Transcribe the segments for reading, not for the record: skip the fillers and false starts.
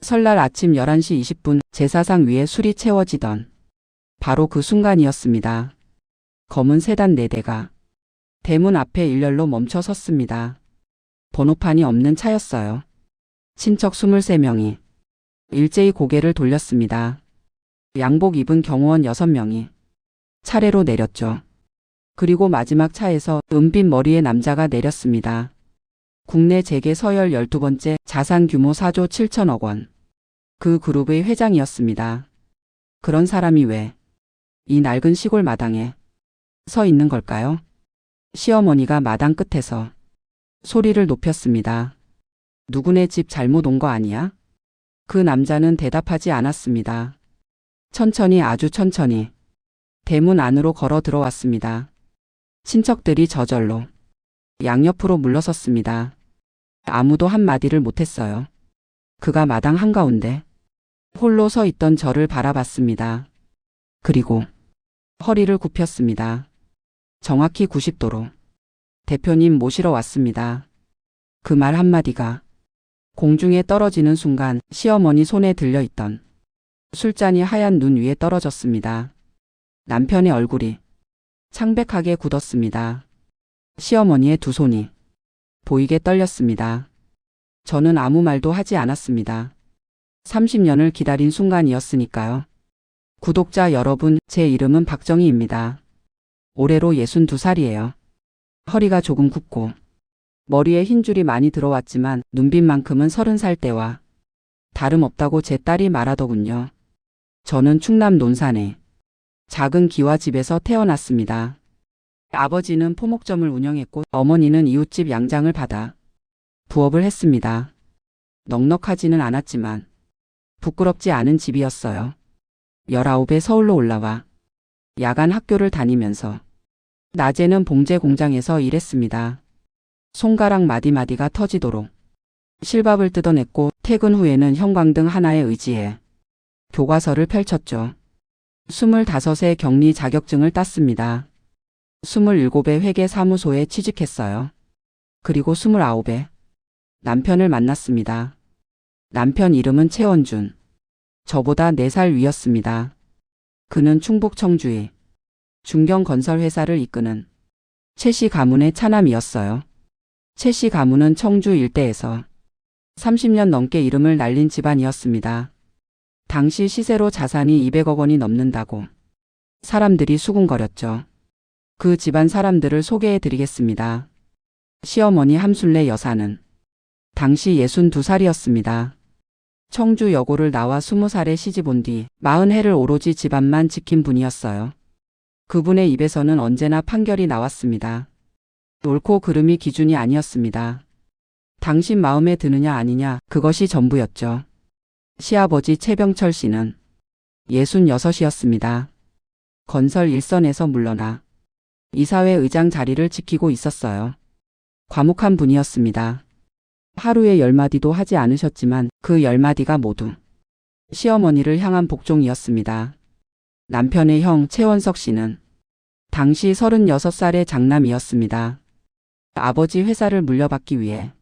설날 아침 11시 20분 제사상 위에 술이 채워지던 바로 그 순간이었습니다. 검은 세단 4대가 대문 앞에 일렬로 멈춰 섰습니다. 번호판이 없는 차였어요. 친척 23명이 일제히 고개를 돌렸습니다. 양복 입은 경호원 6명이 차례로 내렸죠. 그리고 마지막 차에서 은빛 머리의 남자가 내렸습니다. 국내 재계 서열 12번째 자산 규모 4조 7천억 원. 그 그룹의 회장이었습니다. 그런 사람이 왜 이 낡은 시골 마당에 서 있는 걸까요? 시어머니가 마당 끝에서 소리를 높였습니다. 누구네 집 잘못 온 거 아니야? 그 남자는 대답하지 않았습니다. 천천히 아주 천천히 대문 안으로 걸어 들어왔습니다. 친척들이 저절로 양옆으로 물러섰습니다. 아무도 한마디를 못했어요. 그가 마당 한가운데 홀로 서 있던 저를 바라봤습니다. 그리고 허리를 굽혔습니다. 정확히 90도로. 대표님 모시러 왔습니다. 그 말 한마디가 공중에 떨어지는 순간 시어머니 손에 들려있던 술잔이 하얀 눈 위에 떨어졌습니다. 남편의 얼굴이 창백하게 굳었습니다. 시어머니의 두 손이 보이게 떨렸습니다. 저는 아무 말도 하지 않았습니다. 30년을 기다린 순간이었으니까요. 구독자 여러분, 제 이름은 박정희입니다. 올해로 62살이에요. 허리가 조금 굽고 머리에 흰줄이 많이 들어왔지만 눈빛만큼은 30살 때와 다름없다고 제 딸이 말하더군요. 저는 충남 논산의 작은 기와집에서 태어났습니다. 아버지는 포목점을 운영했고 어머니는 이웃집 양장을 받아 부업을 했습니다. 넉넉하지는 않았지만 부끄럽지 않은 집이었어요. 19에 서울로 올라와 야간 학교를 다니면서 낮에는 봉제 공장에서 일했습니다. 손가락 마디마디가 터지도록 실밥을 뜯어냈고 퇴근 후에는 형광등 하나에 의지해 교과서를 펼쳤죠. 25세 격리 자격증을 땄습니다. 27에 회계사무소에 취직했어요. 그리고 29에 남편을 만났습니다. 남편 이름은 최원준. 저보다 4살 위였습니다. 그는 충북 청주의 중견건설회사를 이끄는 최씨 가문의 차남이었어요. 최씨 가문은 청주 일대에서 30년 넘게 이름을 날린 집안이었습니다. 당시 시세로 자산이 200억 원이 넘는다고 사람들이 수군거렸죠. 그 집안 사람들을 소개해 드리겠습니다. 시어머니 함순례 여사는 당시 62살이었습니다. 청주 여고를 나와 20살에 시집 온 뒤 40해를 오로지 집안만 지킨 분이었어요. 그분의 입에서는 언제나 판결이 나왔습니다. 옳고 그름이 기준이 아니었습니다. 당신 마음에 드느냐 아니냐 그것이 전부였죠. 시아버지 최병철 씨는 66이었습니다. 건설 일선에서 물러나 이사회 의장 자리를 지키고 있었어요. 과묵한 분이었습니다. 하루에 10마디도 하지 않으셨지만 그 10마디가 모두 시어머니를 향한 복종이었습니다. 남편의 형 최원석 씨는 당시 36살의 장남이었습니다. 아버지 회사를 물려받기 위해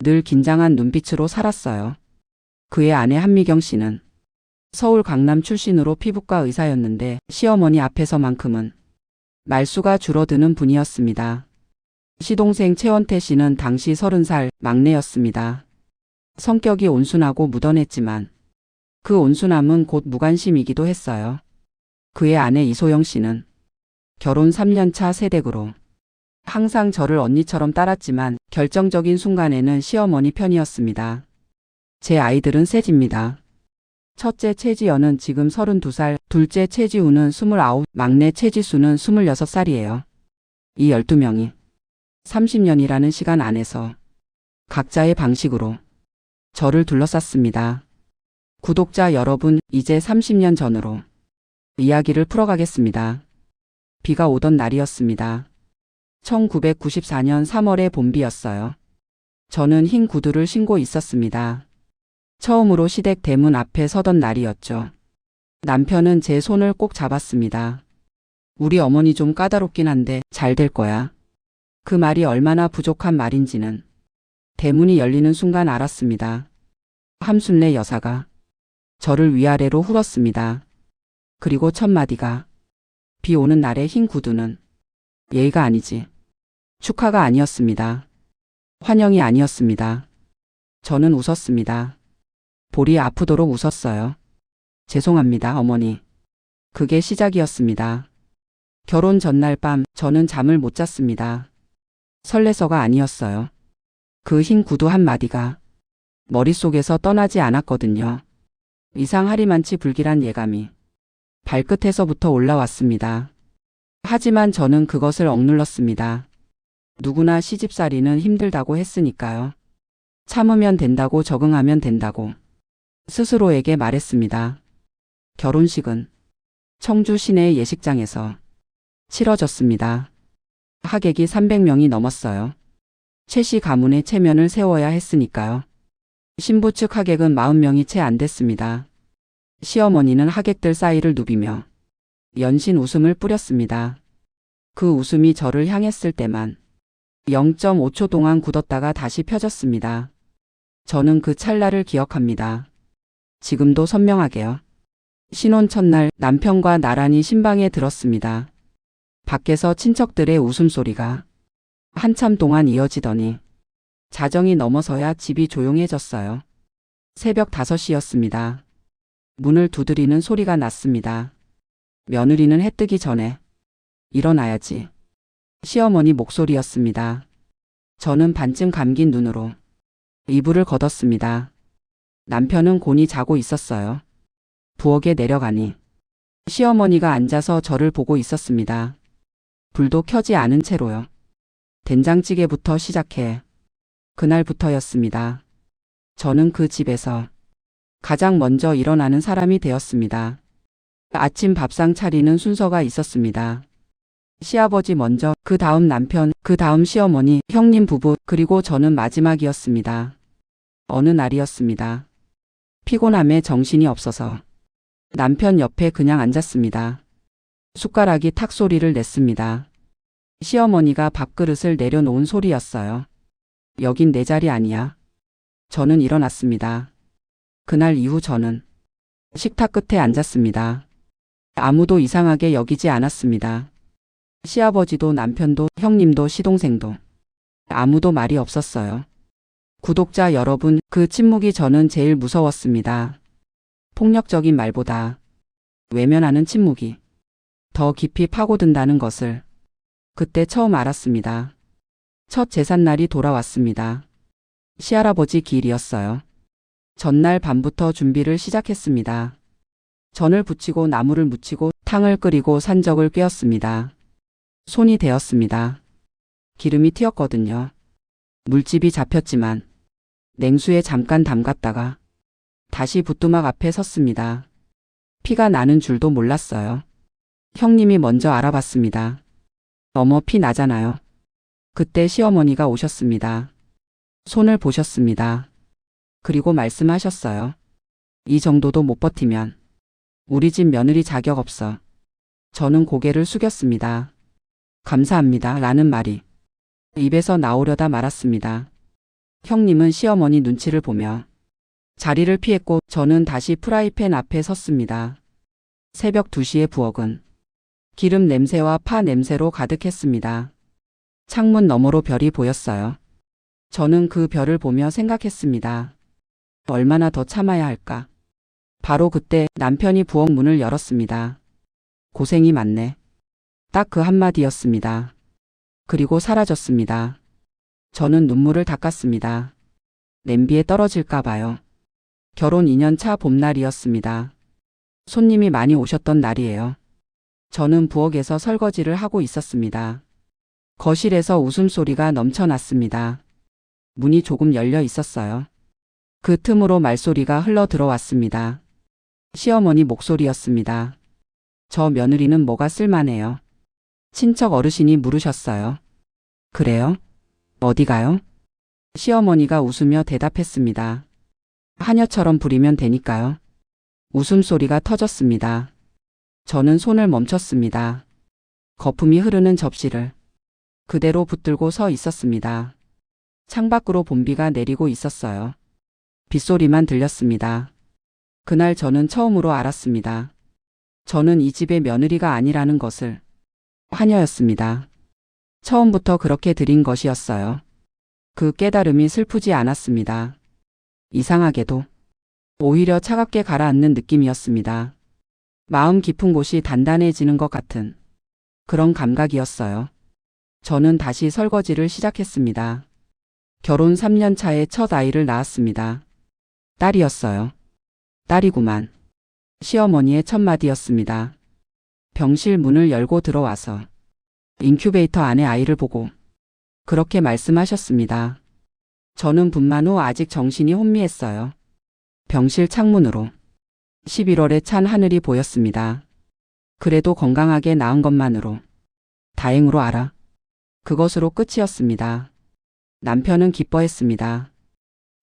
늘 긴장한 눈빛으로 살았어요. 그의 아내 한미경 씨는 서울 강남 출신으로 피부과 의사였는데 시어머니 앞에서만큼은 말수가 줄어드는 분이었습니다. 시동생 최원태 씨는 당시 30살 막내였습니다. 성격이 온순하고 무던했지만 그 온순함은 곧 무관심이기도 했어요. 그의 아내 이소영 씨는 결혼 3년차 새댁으로 항상 저를 언니처럼 따랐지만 결정적인 순간에는 시어머니 편이었습니다. 제 아이들은 셋입니다. 첫째 최지연은 지금 32살, 둘째 최지우는 29, 막내 최지수는 26살이에요. 이 12명이 30년이라는 시간 안에서 각자의 방식으로 저를 둘러쌌습니다. 구독자 여러분, 이제 30년 전으로 이야기를 풀어가겠습니다. 비가 오던 날이었습니다. 1994년 3월의 봄비였어요. 저는 흰 구두를 신고 있었습니다. 처음으로 시댁 대문 앞에 서던 날이었죠. 남편은 제 손을 꼭 잡았습니다. 우리 어머니 좀 까다롭긴 한데 잘 될 거야. 그 말이 얼마나 부족한 말인지는 대문이 열리는 순간 알았습니다. 함순례 여사가 저를 위아래로 훑었습니다. 그리고 첫 마디가 비 오는 날의 흰 구두는 예의가 아니지. 축하가 아니었습니다. 환영이 아니었습니다. 저는 웃었습니다. 볼이 아프도록 웃었어요. 죄송합니다, 어머니. 그게 시작이었습니다. 결혼 전날 밤 저는 잠을 못 잤습니다. 설레서가 아니었어요. 그 흰 구두 한 마디가 머릿속에서 떠나지 않았거든요. 이상하리만치 불길한 예감이 발끝에서부터 올라왔습니다. 하지만 저는 그것을 억눌렀습니다. 누구나 시집살이는 힘들다고 했으니까요. 참으면 된다고, 적응하면 된다고 스스로에게 말했습니다. 결혼식은 청주 시내 예식장에서 치러졌습니다. 하객이 300명이 넘었어요. 최씨 가문의 체면을 세워야 했으니까요. 신부 측 하객은 40명이 채 안 됐습니다. 시어머니는 하객들 사이를 누비며 연신 웃음을 뿌렸습니다. 그 웃음이 저를 향했을 때만 0.5초 동안 굳었다가 다시 펴졌습니다. 저는 그 찰나를 기억합니다. 지금도 선명하게요. 신혼 첫날 남편과 나란히 신방에 들었습니다. 밖에서 친척들의 웃음소리가 한참 동안 이어지더니 자정이 넘어서야 집이 조용해졌어요. 새벽 5시였습니다. 문을 두드리는 소리가 났습니다. 며느리는 해 뜨기 전에 일어나야지. 시어머니 목소리였습니다. 저는 반쯤 감긴 눈으로 이불을 걷었습니다. 남편은 곤히 자고 있었어요. 부엌에 내려가니 시어머니가 앉아서 저를 보고 있었습니다. 불도 켜지 않은 채로요. 된장찌개부터 시작해 그날부터였습니다. 저는 그 집에서 가장 먼저 일어나는 사람이 되었습니다. 아침 밥상 차리는 순서가 있었습니다. 시아버지 먼저, 그 다음 남편, 그 다음 시어머니, 형님 부부, 그리고 저는 마지막이었습니다. 어느 날이었습니다. 피곤함에 정신이 없어서 남편 옆에 그냥 앉았습니다. 숟가락이 탁 소리를 냈습니다. 시어머니가 밥그릇을 내려놓은 소리였어요. 여긴 내 자리 아니야. 저는 일어났습니다. 그날 이후 저는 식탁 끝에 앉았습니다. 아무도 이상하게 여기지 않았습니다. 시아버지도 남편도 형님도 시동생도 아무도 말이 없었어요. 구독자 여러분, 그 침묵이 저는 제일 무서웠습니다. 폭력적인 말보다 외면하는 침묵이 더 깊이 파고든다는 것을 그때 처음 알았습니다. 첫 제삿날이 돌아왔습니다. 시할아버지 기일이었어요. 전날 밤부터 준비를 시작했습니다. 전을 부치고 나물을 무치고 탕을 끓이고 산적을 꿰었습니다. 손이 데었습니다. 기름이 튀었거든요. 물집이 잡혔지만 냉수에 잠깐 담갔다가 다시 부뚜막 앞에 섰습니다. 피가 나는 줄도 몰랐어요. 형님이 먼저 알아봤습니다. 어머, 피 나잖아요. 그때 시어머니가 오셨습니다. 손을 보셨습니다. 그리고 말씀하셨어요. 이 정도도 못 버티면 우리 집 며느리 자격 없어. 저는 고개를 숙였습니다. 감사합니다. 라는 말이 입에서 나오려다 말았습니다. 형님은 시어머니 눈치를 보며 자리를 피했고 저는 다시 프라이팬 앞에 섰습니다. 새벽 2시의 부엌은 기름 냄새와 파 냄새로 가득했습니다. 창문 너머로 별이 보였어요. 저는 그 별을 보며 생각했습니다. 얼마나 더 참아야 할까? 바로 그때 남편이 부엌 문을 열었습니다. 고생이 많네. 딱 그 한마디였습니다. 그리고 사라졌습니다. 저는 눈물을 닦았습니다. 냄비에 떨어질까 봐요. 결혼 2년 차 봄날이었습니다. 손님이 많이 오셨던 날이에요. 저는 부엌에서 설거지를 하고 있었습니다. 거실에서 웃음소리가 넘쳐났습니다. 문이 조금 열려 있었어요. 그 틈으로 말소리가 흘러 들어왔습니다. 시어머니 목소리였습니다. 저 며느리는 뭐가 쓸만해요? 친척 어르신이 물으셨어요. 그래요? 어디 가요? 시어머니가 웃으며 대답했습니다. 하녀처럼 부리면 되니까요. 웃음소리가 터졌습니다. 저는 손을 멈췄습니다. 거품이 흐르는 접시를 그대로 붙들고 서 있었습니다. 창밖으로 봄비가 내리고 있었어요. 빗소리만 들렸습니다. 그날 저는 처음으로 알았습니다. 저는 이 집의 며느리가 아니라는 것을. 하녀였습니다. 처음부터 그렇게 들인 것이었어요. 그 깨달음이 슬프지 않았습니다. 이상하게도 오히려 차갑게 가라앉는 느낌이었습니다. 마음 깊은 곳이 단단해지는 것 같은 그런 감각이었어요. 저는 다시 설거지를 시작했습니다. 결혼 3년 차에 첫 아이를 낳았습니다. 딸이었어요. 딸이구만. 시어머니의 첫마디였습니다. 병실 문을 열고 들어와서 인큐베이터 안에 아이를 보고 그렇게 말씀하셨습니다. 저는 분만 후 아직 정신이 혼미했어요. 병실 창문으로 11월에 찬 하늘이 보였습니다. 그래도 건강하게 낳은 것만으로 다행으로 알아. 그것으로 끝이었습니다. 남편은 기뻐했습니다.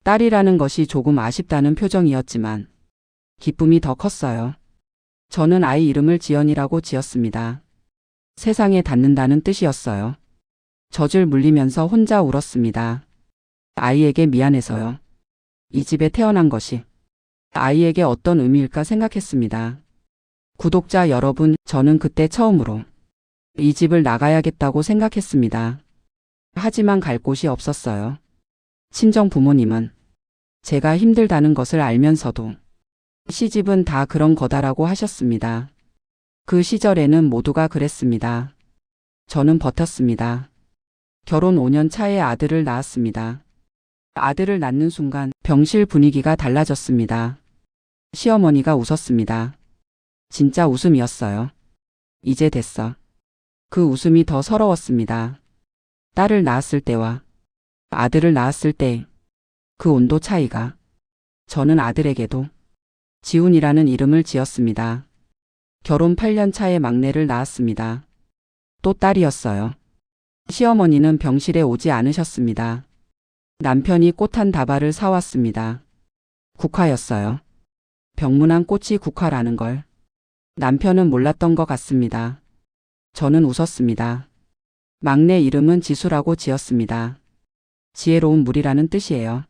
딸이라는 것이 조금 아쉽다는 표정이었지만 기쁨이 더 컸어요. 저는 아이 이름을 지연이라고 지었습니다. 세상에 닿는다는 뜻이었어요. 젖을 물리면서 혼자 울었습니다. 아이에게 미안해서요. 이 집에 태어난 것이 아이에게 어떤 의미일까 생각했습니다. 구독자 여러분, 저는 그때 처음으로 이 집을 나가야겠다고 생각했습니다. 하지만 갈 곳이 없었어요. 친정 부모님은 제가 힘들다는 것을 알면서도 시집은 다 그런 거다라고 하셨습니다. 그 시절에는 모두가 그랬습니다. 저는 버텼습니다. 결혼 5년 차에 아들을 낳았습니다. 아들을 낳는 순간 병실 분위기가 달라졌습니다. 시어머니가 웃었습니다. 진짜 웃음이었어요. 이제 됐어. 그 웃음이 더 서러웠습니다. 딸을 낳았을 때와 아들을 낳았을 때 그 온도 차이가. 저는 아들에게도 지훈이라는 이름을 지었습니다. 결혼 8년 차에 막내를 낳았습니다. 또 딸이었어요. 시어머니는 병실에 오지 않으셨습니다. 남편이 꽃 한 다발을 사왔습니다. 국화였어요. 병문안 꽃이 국화라는 걸 남편은 몰랐던 것 같습니다. 저는 웃었습니다. 막내 이름은 지수라고 지었습니다. 지혜로운 물이라는 뜻이에요.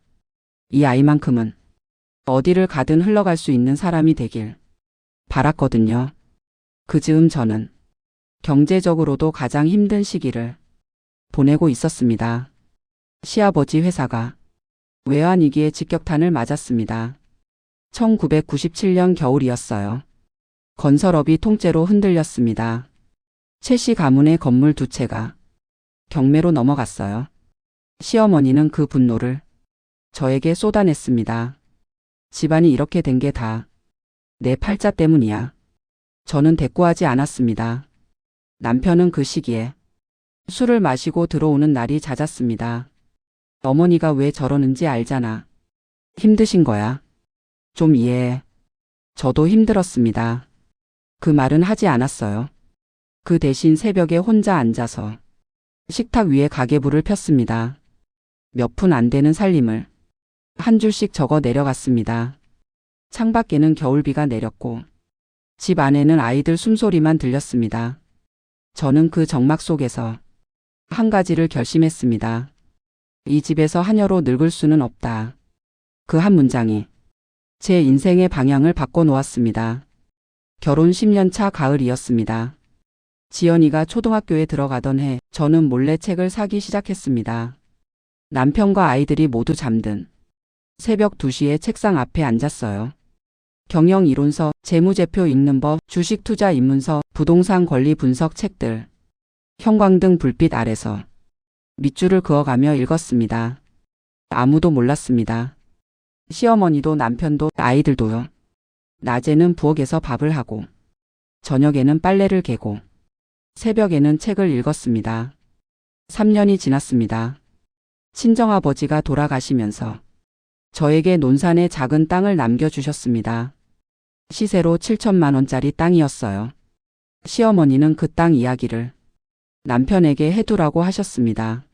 이 아이만큼은 어디를 가든 흘러갈 수 있는 사람이 되길 바랐거든요. 그 즈음 저는 경제적으로도 가장 힘든 시기를 보내고 있었습니다. 시아버지 회사가 외환위기에 직격탄을 맞았습니다. 1997년 겨울이었어요. 건설업이 통째로 흔들렸습니다. 최씨 가문의 건물 2채가 경매로 넘어갔어요. 시어머니는 그 분노를 저에게 쏟아냈습니다. 집안이 이렇게 된 게 다 내 팔자 때문이야. 저는 대꾸하지 않았습니다. 남편은 그 시기에 술을 마시고 들어오는 날이 잦았습니다. 어머니가 왜 저러는지 알잖아. 힘드신 거야. 좀 이해해. 저도 힘들었습니다. 그 말은 하지 않았어요. 그 대신 새벽에 혼자 앉아서 식탁 위에 가계부를 폈습니다. 몇 푼 안 되는 살림을 한 줄씩 적어 내려갔습니다. 창밖에는 겨울비가 내렸고 집 안에는 아이들 숨소리만 들렸습니다. 저는 그 적막 속에서 한 가지를 결심했습니다. 이 집에서 하녀로 늙을 수는 없다. 그 한 문장이 제 인생의 방향을 바꿔놓았습니다. 결혼 10년 차 가을이었습니다. 지연이가 초등학교에 들어가던 해 저는 몰래 책을 사기 시작했습니다. 남편과 아이들이 모두 잠든 새벽 2시에 책상 앞에 앉았어요. 경영이론서, 재무제표 읽는 법, 주식투자 입문서, 부동산 권리 분석 책들, 형광등 불빛 아래서 밑줄을 그어가며 읽었습니다. 아무도 몰랐습니다. 시어머니도 남편도 아이들도요. 낮에는 부엌에서 밥을 하고 저녁에는 빨래를 개고 새벽에는 책을 읽었습니다. 3년이 지났습니다. 친정아버지가 돌아가시면서 저에게 논산의 작은 땅을 남겨주셨습니다. 시세로 7천만 원짜리 땅이었어요. 시어머니는 그 땅 이야기를 남편에게 해두라고 하셨습니다.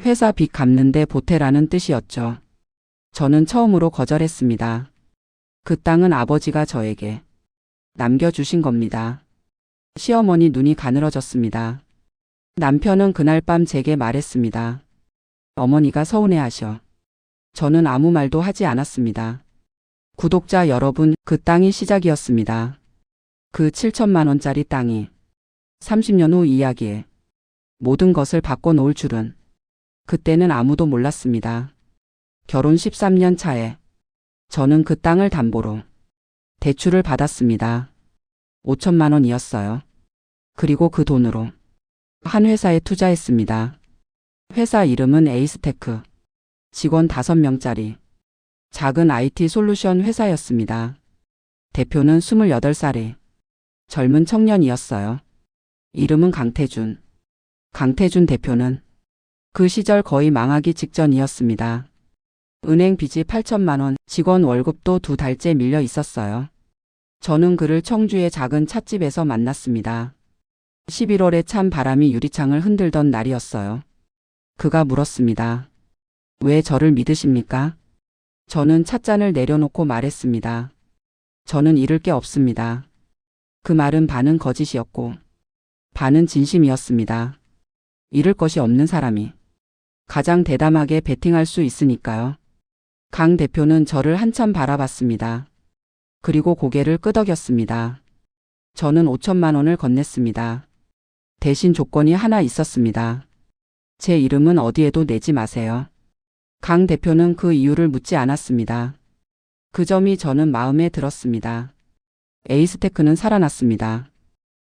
회사 빚 갚는데 보태라는 뜻이었죠. 저는 처음으로 거절했습니다. 그 땅은 아버지가 저에게 남겨주신 겁니다. 시어머니 눈이 가늘어졌습니다. 남편은 그날 밤 제게 말했습니다. 어머니가 서운해하셔. 저는 아무 말도 하지 않았습니다. 구독자 여러분, 그 땅이 시작이었습니다. 그 7천만 원짜리 땅이 30년 후 이야기에 모든 것을 바꿔놓을 줄은 그때는 아무도 몰랐습니다. 결혼 13년 차에 저는 그 땅을 담보로 대출을 받았습니다. 5천만 원이었어요. 그리고 그 돈으로 한 회사에 투자했습니다. 회사 이름은 에이스테크. 직원 5명짜리 작은 IT 솔루션 회사였습니다. 대표는 28살의 젊은 청년이었어요. 이름은 강태준. 강태준 대표는 그 시절 거의 망하기 직전이었습니다. 은행 빚이 8천만 원, 직원 월급도 2달째 밀려 있었어요. 저는 그를 청주의 작은 찻집에서 만났습니다. 11월에 찬 바람이 유리창을 흔들던 날이었어요. 그가 물었습니다. 왜 저를 믿으십니까? 저는 찻잔을 내려놓고 말했습니다. 저는 잃을 게 없습니다. 그 말은 반은 거짓이었고 반은 진심이었습니다. 잃을 것이 없는 사람이 가장 대담하게 베팅할 수 있으니까요. 강 대표는 저를 한참 바라봤습니다. 그리고 고개를 끄덕였습니다. 저는 5천만 원을 건넸습니다. 대신 조건이 하나 있었습니다. 제 이름은 어디에도 내지 마세요. 강 대표는 그 이유를 묻지 않았습니다. 그 점이 저는 마음에 들었습니다. 에이스테크는 살아났습니다.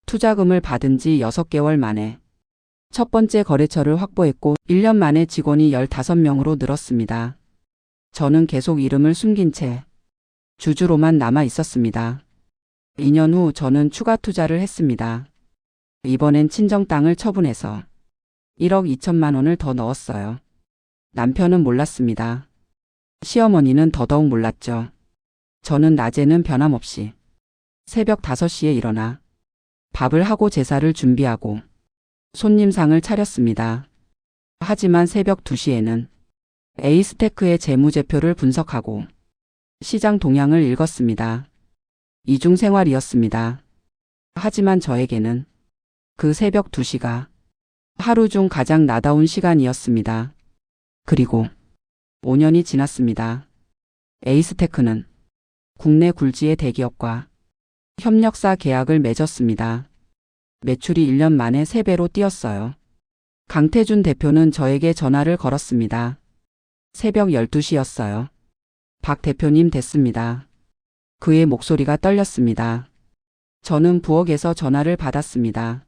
투자금을 받은 지 6개월 만에 첫 번째 거래처를 확보했고 1년 만에 직원이 15명으로 늘었습니다. 저는 계속 이름을 숨긴 채 주주로만 남아 있었습니다. 2년 후 저는 추가 투자를 했습니다. 이번엔 친정 땅을 처분해서 1억 2천만 원을 더 넣었어요. 남편은 몰랐습니다. 시어머니는 더더욱 몰랐죠. 저는 낮에는 변함없이 새벽 5시에 일어나 밥을 하고 제사를 준비하고 손님상을 차렸습니다. 하지만 새벽 2시에는 에이스테크의 재무제표를 분석하고 시장 동향을 읽었습니다. 이중생활이었습니다. 하지만 저에게는 그 새벽 2시가 하루 중 가장 나다운 시간이었습니다. 그리고 5년이 지났습니다. 에이스테크는 국내 굴지의 대기업과 협력사 계약을 맺었습니다. 매출이 1년 만에 3배로 뛰었어요. 강태준 대표는 저에게 전화를 걸었습니다. 새벽 12시였어요. 박 대표님 됐습니다. 그의 목소리가 떨렸습니다. 저는 부엌에서 전화를 받았습니다.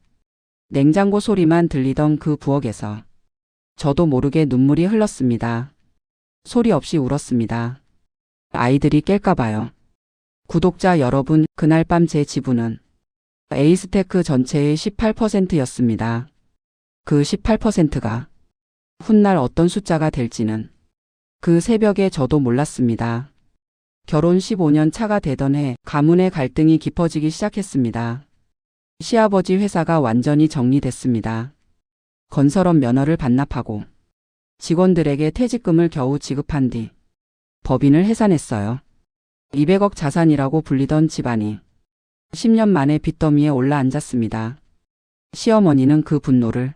냉장고 소리만 들리던 그 부엌에서 저도 모르게 눈물이 흘렀습니다. 소리 없이 울었습니다. 아이들이 깰까봐요. 구독자 여러분, 그날 밤 제 지분은 에이스테크 전체의 18%였습니다. 그 18%가 훗날 어떤 숫자가 될지는 그 새벽에 저도 몰랐습니다. 결혼 15년 차가 되던 해 가문의 갈등이 깊어지기 시작했습니다. 시아버지 회사가 완전히 정리됐습니다. 건설업 면허를 반납하고 직원들에게 퇴직금을 겨우 지급한 뒤 법인을 해산했어요. 200억 자산이라고 불리던 집안이 10년 만에 빚더미에 올라앉았습니다. 시어머니는 그 분노를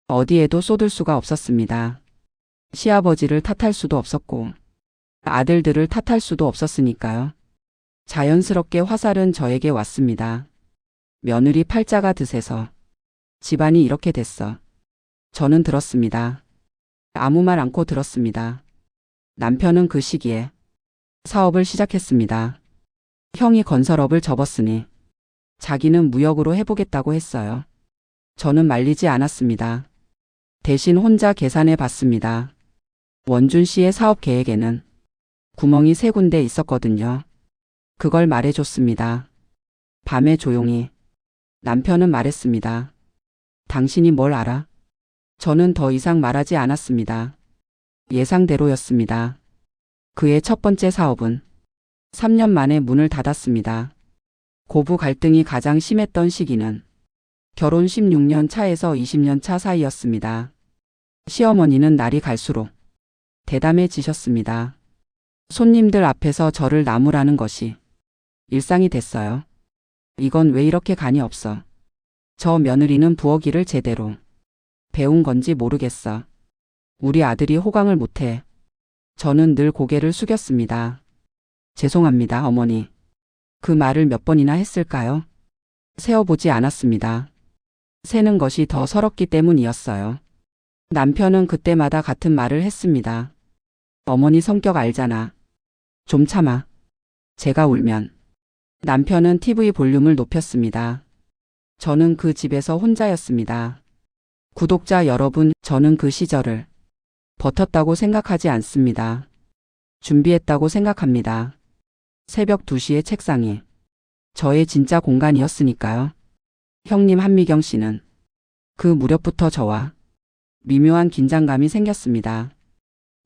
어디에도 쏟을 수가 없었습니다. 시아버지를 탓할 수도 없었고 아들들을 탓할 수도 없었으니까요. 자연스럽게 화살은 저에게 왔습니다. 며느리 팔자가 드세서 집안이 이렇게 됐어. 저는 들었습니다. 아무 말 않고 들었습니다. 남편은 그 시기에 사업을 시작했습니다. 형이 건설업을 접었으니 자기는 무역으로 해보겠다고 했어요. 저는 말리지 않았습니다. 대신 혼자 계산해 봤습니다. 원준 씨의 사업 계획에는 구멍이 3군데 있었거든요. 그걸 말해줬습니다. 밤에 조용히 남편은 말했습니다. 당신이 뭘 알아? 저는 더 이상 말하지 않았습니다. 예상대로였습니다. 그의 첫 번째 사업은 3년 만에 문을 닫았습니다. 고부 갈등이 가장 심했던 시기는 결혼 16년 차에서 20년 차 사이였습니다. 시어머니는 날이 갈수록 대담해지셨습니다. 손님들 앞에서 저를 나무라는 것이 일상이 됐어요. 이건 왜 이렇게 간이 없어? 저 며느리는 부엌일을 제대로 배운 건지 모르겠어. 우리 아들이 호강을 못해. 저는 늘 고개를 숙였습니다. 죄송합니다, 어머니. 그 말을 몇 번이나 했을까요? 세어보지 않았습니다. 세는 것이 더 서럽기 때문이었어요. 남편은 그때마다 같은 말을 했습니다. 어머니 성격 알잖아. 좀 참아. 제가 울면. 남편은 TV 볼륨을 높였습니다. 저는 그 집에서 혼자였습니다. 구독자 여러분, 저는 그 시절을 버텼다고 생각하지 않습니다. 준비했다고 생각합니다. 새벽 2시에 책상이 저의 진짜 공간이었으니까요. 형님 한미경 씨는 그 무렵부터 저와 미묘한 긴장감이 생겼습니다.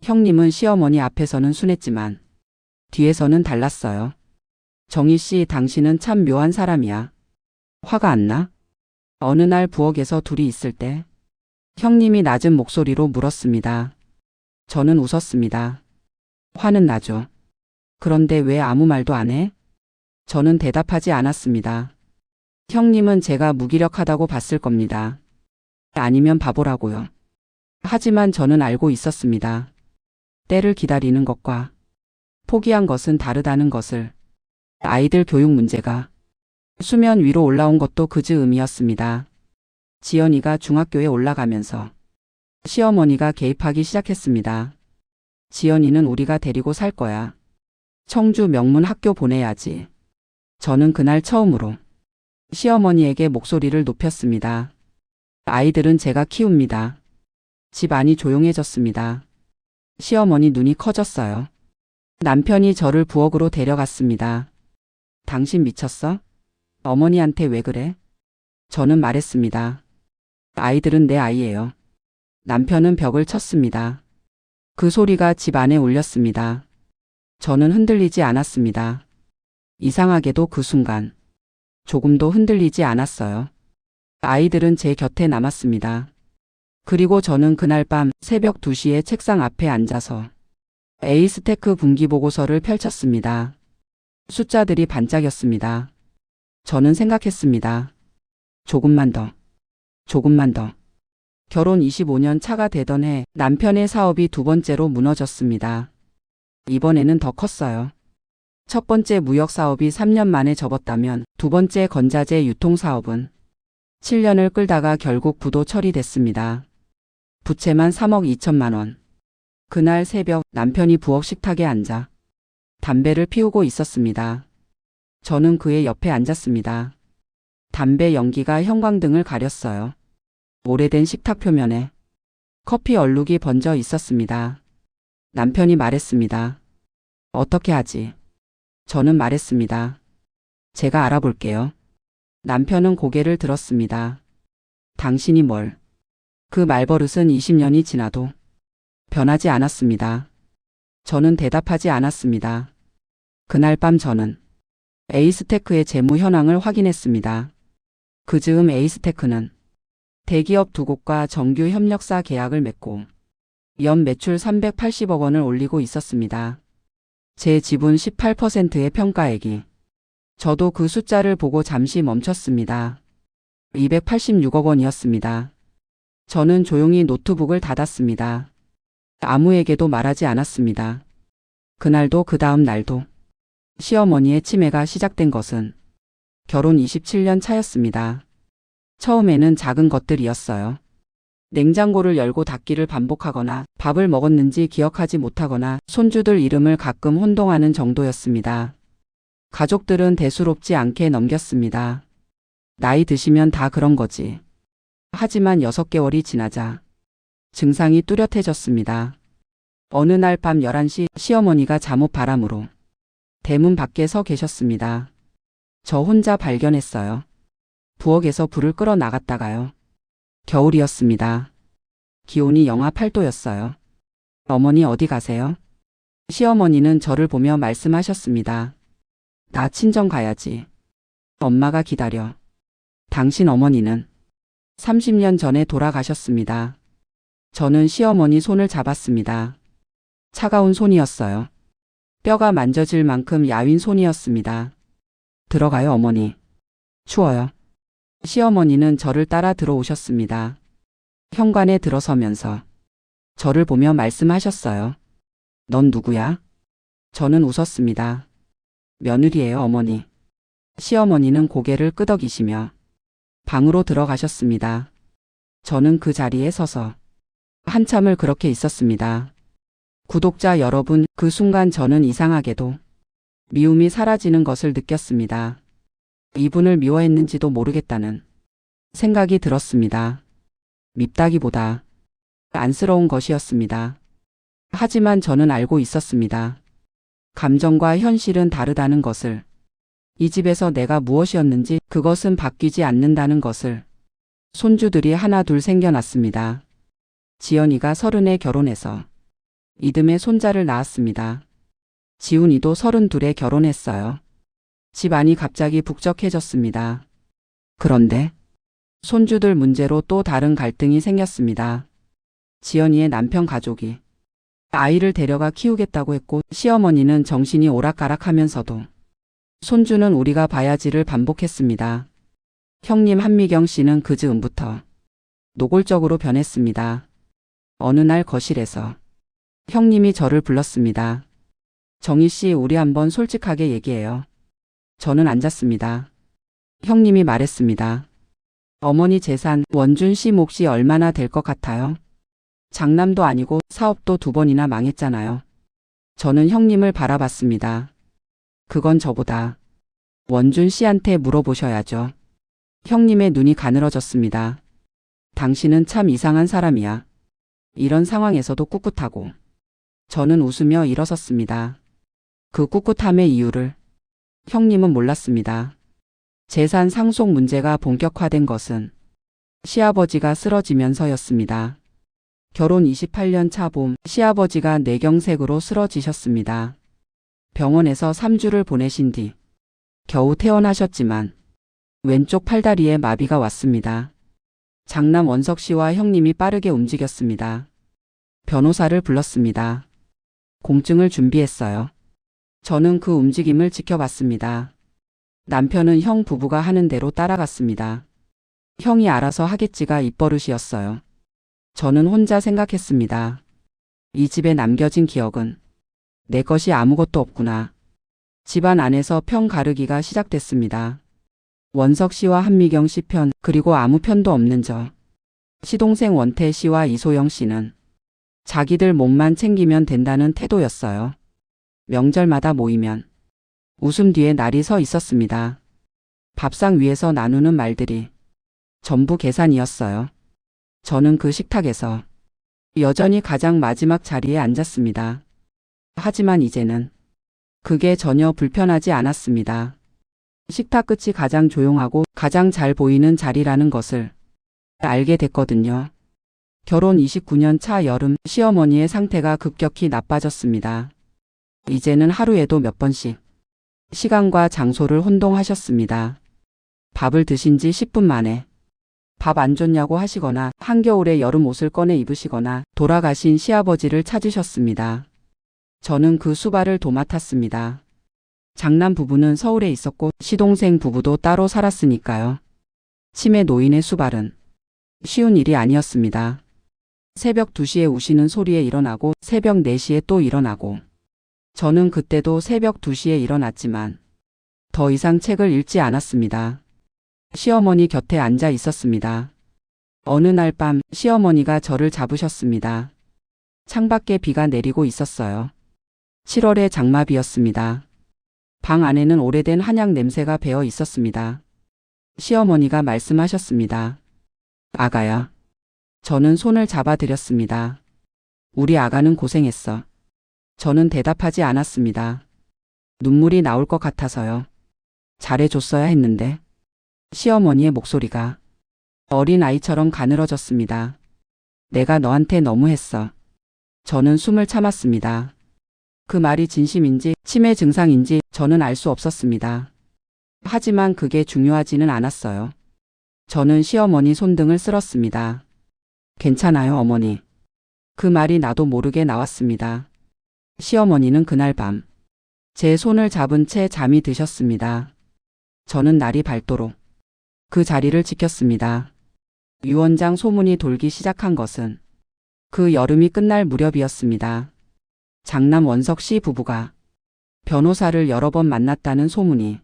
형님은 시어머니 앞에서는 순했지만 뒤에서는 달랐어요. 정희 씨, 당신은 참 묘한 사람이야. 화가 안 나? 어느 날 부엌에서 둘이 있을 때 형님이 낮은 목소리로 물었습니다. 저는 웃었습니다. 화는 나죠. 그런데 왜 아무 말도 안 해? 저는 대답하지 않았습니다. 형님은 제가 무기력하다고 봤을 겁니다. 아니면 바보라고요. 하지만 저는 알고 있었습니다. 때를 기다리는 것과 포기한 것은 다르다는 것을. 아이들 교육 문제가 수면 위로 올라온 것도 그 즈음이었습니다. 지연이가 중학교에 올라가면서 시어머니가 개입하기 시작했습니다. 지연이는 우리가 데리고 살 거야. 청주 명문 학교 보내야지. 저는 그날 처음으로 시어머니에게 목소리를 높였습니다. 아이들은 제가 키웁니다. 집 안이 조용해졌습니다. 시어머니 눈이 커졌어요. 남편이 저를 부엌으로 데려갔습니다. 당신 미쳤어? 어머니한테 왜 그래? 저는 말했습니다. 아이들은 내 아이예요. 남편은 벽을 쳤습니다. 그 소리가 집 안에 울렸습니다. 저는 흔들리지 않았습니다. 이상하게도 그 순간 조금도 흔들리지 않았어요. 아이들은 제 곁에 남았습니다. 그리고 저는 그날 밤 새벽 2시에 책상 앞에 앉아서 에이스테크 분기보고서를 펼쳤습니다. 숫자들이 반짝였습니다. 저는 생각했습니다. 조금만 더. 조금만 더. 결혼 25년 차가 되던 해 남편의 사업이 두 번째로 무너졌습니다. 이번에는 더 컸어요. 첫 번째 무역 사업이 3년 만에 접었다면 두 번째 건자재 유통 사업은 7년을 끌다가 결국 부도 처리됐습니다. 부채만 3억 2천만 원. 그날 새벽 남편이 부엌 식탁에 앉아 담배를 피우고 있었습니다. 저는 그의 옆에 앉았습니다. 담배 연기가 형광등을 가렸어요. 오래된 식탁 표면에 커피 얼룩이 번져 있었습니다. 남편이 말했습니다. 어떻게 하지? 저는 말했습니다. 제가 알아볼게요. 남편은 고개를 들었습니다. 당신이 뭘? 그 말버릇은 20년이 지나도 변하지 않았습니다. 저는 대답하지 않았습니다. 그날 밤 저는 에이스테크의 재무 현황을 확인했습니다. 그 즈음 에이스테크는 대기업 두 곳과 정규 협력사 계약을 맺고 연 매출 380억 원을 올리고 있었습니다. 제 지분 18%의 평가액이. 저도 그 숫자를 보고 잠시 멈췄습니다. 286억 원이었습니다. 저는 조용히 노트북을 닫았습니다. 아무에게도 말하지 않았습니다. 그날도 그 다음 날도 시어머니의 치매가 시작된 것은 결혼 27년 차였습니다. 처음에는 작은 것들이었어요. 냉장고를 열고 닫기를 반복하거나 밥을 먹었는지 기억하지 못하거나 손주들 이름을 가끔 혼동하는 정도였습니다. 가족들은 대수롭지 않게 넘겼습니다. 나이 드시면 다 그런 거지. 하지만 6개월이 지나자 증상이 뚜렷해졌습니다. 어느 날 밤 11시 시어머니가 잠옷 바람으로 대문 밖에 서 계셨습니다. 저 혼자 발견했어요. 부엌에서 불을 끌어 나갔다가요. 겨울이었습니다. 기온이 영하 8도였어요. 어머니 어디 가세요? 시어머니는 저를 보며 말씀하셨습니다. 나 친정 가야지. 엄마가 기다려. 당신 어머니는 30년 전에 돌아가셨습니다. 저는 시어머니 손을 잡았습니다. 차가운 손이었어요. 뼈가 만져질 만큼 야윈 손이었습니다. 들어가요, 어머니. 추워요. 시어머니는 저를 따라 들어오셨습니다. 현관에 들어서면서 저를 보며 말씀하셨어요. 넌 누구야? 저는 웃었습니다. 며느리예요, 어머니. 시어머니는 고개를 끄덕이시며 방으로 들어가셨습니다. 저는 그 자리에 서서 한참을 그렇게 있었습니다. 구독자 여러분, 그 순간 저는 이상하게도 미움이 사라지는 것을 느꼈습니다. 이분을 미워했는지도 모르겠다는 생각이 들었습니다. 밉다기보다 안쓰러운 것이었습니다. 하지만 저는 알고 있었습니다. 감정과 현실은 다르다는 것을, 이 집에서 내가 무엇이었는지 그것은 바뀌지 않는다는 것을. 손주들이 하나 둘 생겨났습니다. 지연이가 30에 결혼해서 이듬해 손자를 낳았습니다. 지훈이도 32에 결혼했어요. 집안이 갑자기 북적해졌습니다. 그런데 손주들 문제로 또 다른 갈등이 생겼습니다. 지연이의 남편 가족이 아이를 데려가 키우겠다고 했고 시어머니는 정신이 오락가락하면서도 손주는 우리가 봐야지를 반복했습니다. 형님 한미경 씨는 그 즈음부터 노골적으로 변했습니다. 어느 날 거실에서 형님이 저를 불렀습니다. 정희 씨, 우리 한번 솔직하게 얘기해요. 저는 앉았습니다. 형님이 말했습니다. 어머니 재산 원준 씨 몫이 얼마나 될 것 같아요? 장남도 아니고 사업도 2번이나 망했잖아요. 저는 형님을 바라봤습니다. 그건 저보다 원준 씨한테 물어보셔야죠. 형님의 눈이 가늘어졌습니다. 당신은 참 이상한 사람이야. 이런 상황에서도 꿋꿋하고. 저는 웃으며 일어섰습니다. 그 꿋꿋함의 이유를 형님은 몰랐습니다. 재산 상속 문제가 본격화된 것은 시아버지가 쓰러지면서였습니다. 결혼 28년 차 봄 시아버지가 뇌경색으로 쓰러지셨습니다. 병원에서 3주를 보내신 뒤 겨우 퇴원하셨지만 왼쪽 팔다리에 마비가 왔습니다. 장남 원석 씨와 형님이 빠르게 움직였습니다. 변호사를 불렀습니다. 공증을 준비했어요. 저는 그 움직임을 지켜봤습니다. 남편은 형 부부가 하는 대로 따라갔습니다. 형이 알아서 하겠지가 입버릇이었어요. 저는 혼자 생각했습니다. 이 집에 남겨진 기억은 내 것이 아무것도 없구나. 집안 안에서 편 가르기가 시작됐습니다. 원석 씨와 한미경 씨 편, 그리고 아무 편도 없는 저. 시동생 원태 씨와 이소영 씨는 자기들 몸만 챙기면 된다는 태도였어요. 명절마다 모이면 웃음 뒤에 날이 서 있었습니다. 밥상 위에서 나누는 말들이 전부 계산이었어요. 저는 그 식탁에서 여전히 가장 마지막 자리에 앉았습니다. 하지만 이제는 그게 전혀 불편하지 않았습니다. 식탁 끝이 가장 조용하고 가장 잘 보이는 자리라는 것을 알게 됐거든요. 결혼 29년 차 여름 시어머니의 상태가 급격히 나빠졌습니다. 이제는 하루에도 몇 번씩 시간과 장소를 혼동하셨습니다. 밥을 드신 지 10분 만에 밥 안 줬냐고 하시거나 한겨울에 여름 옷을 꺼내 입으시거나 돌아가신 시아버지를 찾으셨습니다. 저는 그 수발을 도맡았습니다. 장남 부부는 서울에 있었고 시동생 부부도 따로 살았으니까요. 치매 노인의 수발은 쉬운 일이 아니었습니다. 새벽 2시에 우시는 소리에 일어나고 새벽 4시에 또 일어나고. 저는 그때도 새벽 2시에 일어났지만 더 이상 책을 읽지 않았습니다. 시어머니 곁에 앉아 있었습니다. 어느 날 밤 시어머니가 저를 잡으셨습니다. 창밖에 비가 내리고 있었어요. 7월의 장마비였습니다. 방 안에는 오래된 한약 냄새가 배어 있었습니다. 시어머니가 말씀하셨습니다. 아가야. 저는 손을 잡아드렸습니다. 우리 아가는 고생했어. 저는 대답하지 않았습니다. 눈물이 나올 것 같아서요. 잘해줬어야 했는데. 시어머니의 목소리가 어린 아이처럼 가늘어졌습니다. 내가 너한테 너무했어. 저는 숨을 참았습니다. 그 말이 진심인지 치매 증상인지 저는 알 수 없었습니다. 하지만 그게 중요하지는 않았어요. 저는 시어머니 손등을 쓸었습니다. 괜찮아요, 어머니. 그 말이 나도 모르게 나왔습니다. 시어머니는 그날 밤 제 손을 잡은 채 잠이 드셨습니다. 저는 날이 밝도록 그 자리를 지켰습니다. 유언장 소문이 돌기 시작한 것은 그 여름이 끝날 무렵이었습니다. 장남 원석 씨 부부가 변호사를 여러 번 만났다는 소문이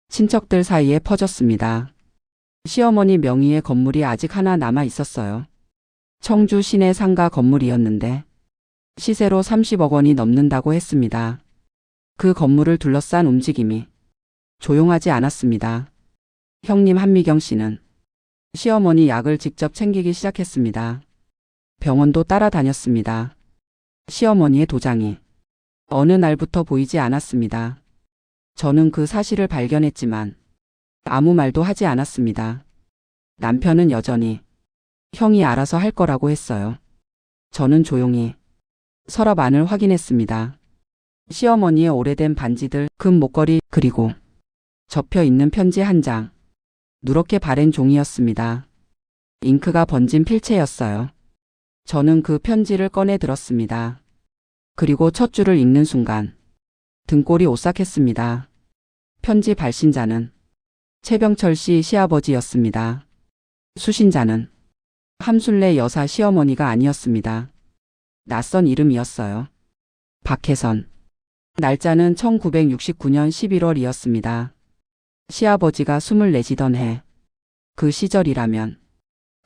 친척들 사이에 퍼졌습니다. 시어머니 명의의 건물이 아직 하나 남아 있었어요. 청주 시내 상가 건물이었는데 시세로 30억 원이 넘는다고 했습니다. 그 건물을 둘러싼 움직임이 조용하지 않았습니다. 형님 한미경 씨는 시어머니 약을 직접 챙기기 시작했습니다. 병원도 따라다녔습니다. 시어머니의 도장이 어느 날부터 보이지 않았습니다. 저는 그 사실을 발견했지만 아무 말도 하지 않았습니다. 남편은 여전히 형이 알아서 할 거라고 했어요. 저는 조용히 서랍 안을 확인했습니다. 시어머니의 오래된 반지들, 금 목걸이, 그리고 접혀 있는 편지 한 장. 누렇게 바랜 종이였습니다. 잉크가 번진 필체였어요. 저는 그 편지를 꺼내 들었습니다. 그리고 첫 줄을 읽는 순간 등골이 오싹했습니다. 편지 발신자는 최병철 씨 시아버지였습니다. 수신자는 함순례 여사 시어머니가 아니었습니다. 낯선 이름이었어요. 박혜선. 날짜는 1969년 11월이었습니다. 시아버지가 24시던 해. 그 시절이라면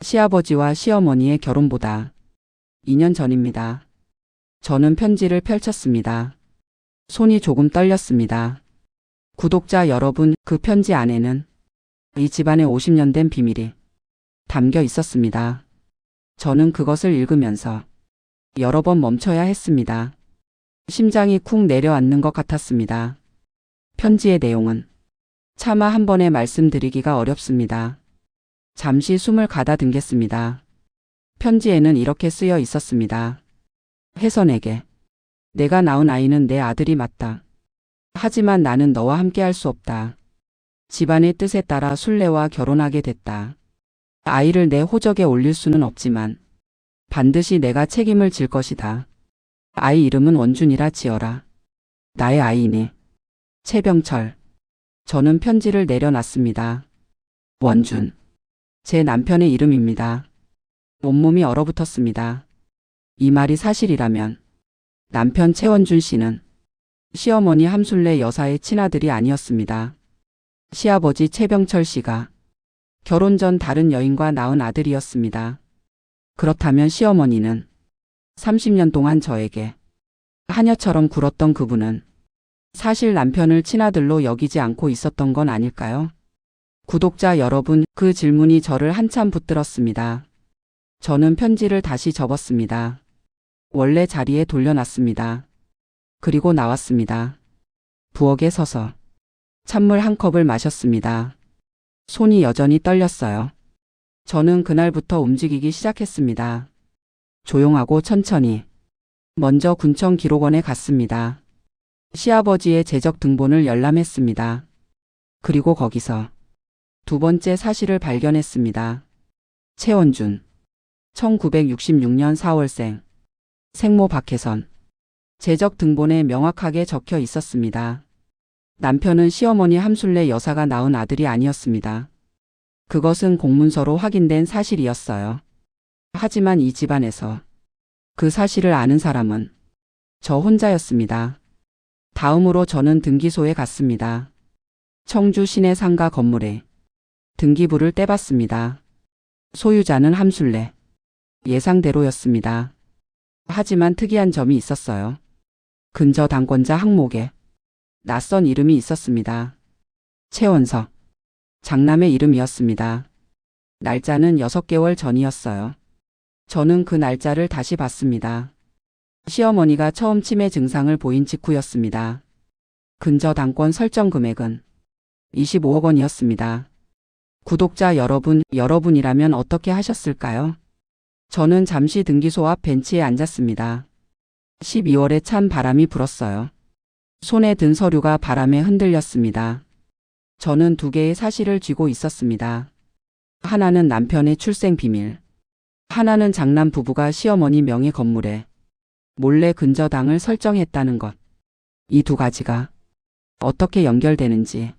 시아버지와 시어머니의 결혼보다 2년 전입니다. 저는 편지를 펼쳤습니다. 손이 조금 떨렸습니다. 구독자 여러분, 그 편지 안에는 이 집안의 50년 된 비밀이 담겨 있었습니다. 저는 그것을 읽으면서 여러 번 멈춰야 했습니다. 심장이 쿵 내려앉는 것 같았습니다. 편지의 내용은 차마 한 번에 말씀드리기가 어렵습니다. 잠시 숨을 가다듬겠습니다. 편지에는 이렇게 쓰여 있었습니다. 혜선에게. 내가 낳은 아이는 내 아들이 맞다. 하지만 나는 너와 함께 할 수 없다. 집안의 뜻에 따라 순례와 결혼하게 됐다. 아이를 내 호적에 올릴 수는 없지만 반드시 내가 책임을 질 것이다. 아이 이름은 원준이라 지어라. 나의 아이니. 최병철. 저는 편지를 내려놨습니다. 원준. 제 남편의 이름입니다. 온몸이 얼어붙었습니다. 이 말이 사실이라면 남편 최원준 씨는 시어머니 함순례 여사의 친아들이 아니었습니다. 시아버지 최병철 씨가 결혼 전 다른 여인과 낳은 아들이었습니다. 그렇다면 시어머니는 30년 동안 저에게 하녀처럼 굴었던 그분은 사실 남편을 친아들로 여기지 않고 있었던 건 아닐까요? 구독자 여러분, 그 질문이 저를 한참 붙들었습니다. 저는 편지를 다시 접었습니다. 원래 자리에 돌려놨습니다. 그리고 나왔습니다. 부엌에 서서 찬물 한 컵을 마셨습니다. 손이 여전히 떨렸어요. 저는 그날부터 움직이기 시작했습니다. 조용하고 천천히. 먼저 군청 기록원에 갔습니다. 시아버지의 재적 등본을 열람했습니다. 그리고 거기서 두 번째 사실을 발견했습니다. 최원준. 1966년 4월생. 생모 박혜선. 재적 등본에 명확하게 적혀 있었습니다. 남편은 시어머니 함순례 여사가 낳은 아들이 아니었습니다. 그것은 공문서로 확인된 사실이었어요. 하지만 이 집안에서 그 사실을 아는 사람은 저 혼자였습니다. 다음으로 저는 등기소에 갔습니다. 청주 시내 상가 건물에 등기부를 떼봤습니다. 소유자는 함순례. 예상대로였습니다. 하지만 특이한 점이 있었어요. 근저 당권자 항목에 낯선 이름이 있었습니다. 최원석. 장남의 이름이었습니다. 날짜는 6개월 전이었어요. 저는 그 날짜를 다시 봤습니다. 시어머니가 처음 치매 증상을 보인 직후였습니다. 근저 당권 설정 금액은 25억 원이었습니다. 구독자 여러분, 여러분이라면 어떻게 하셨을까요? 저는 잠시 등기소 앞 벤치에 앉았습니다. 12월에 찬 바람이 불었어요. 손에 든 서류가 바람에 흔들렸습니다. 저는 두 개의 사실을 쥐고 있었습니다. 하나는 남편의 출생 비밀. 하나는 장남 부부가 시어머니 명의 건물에 몰래 근저당을 설정했다는 것. 이 두 가지가 어떻게 연결되는지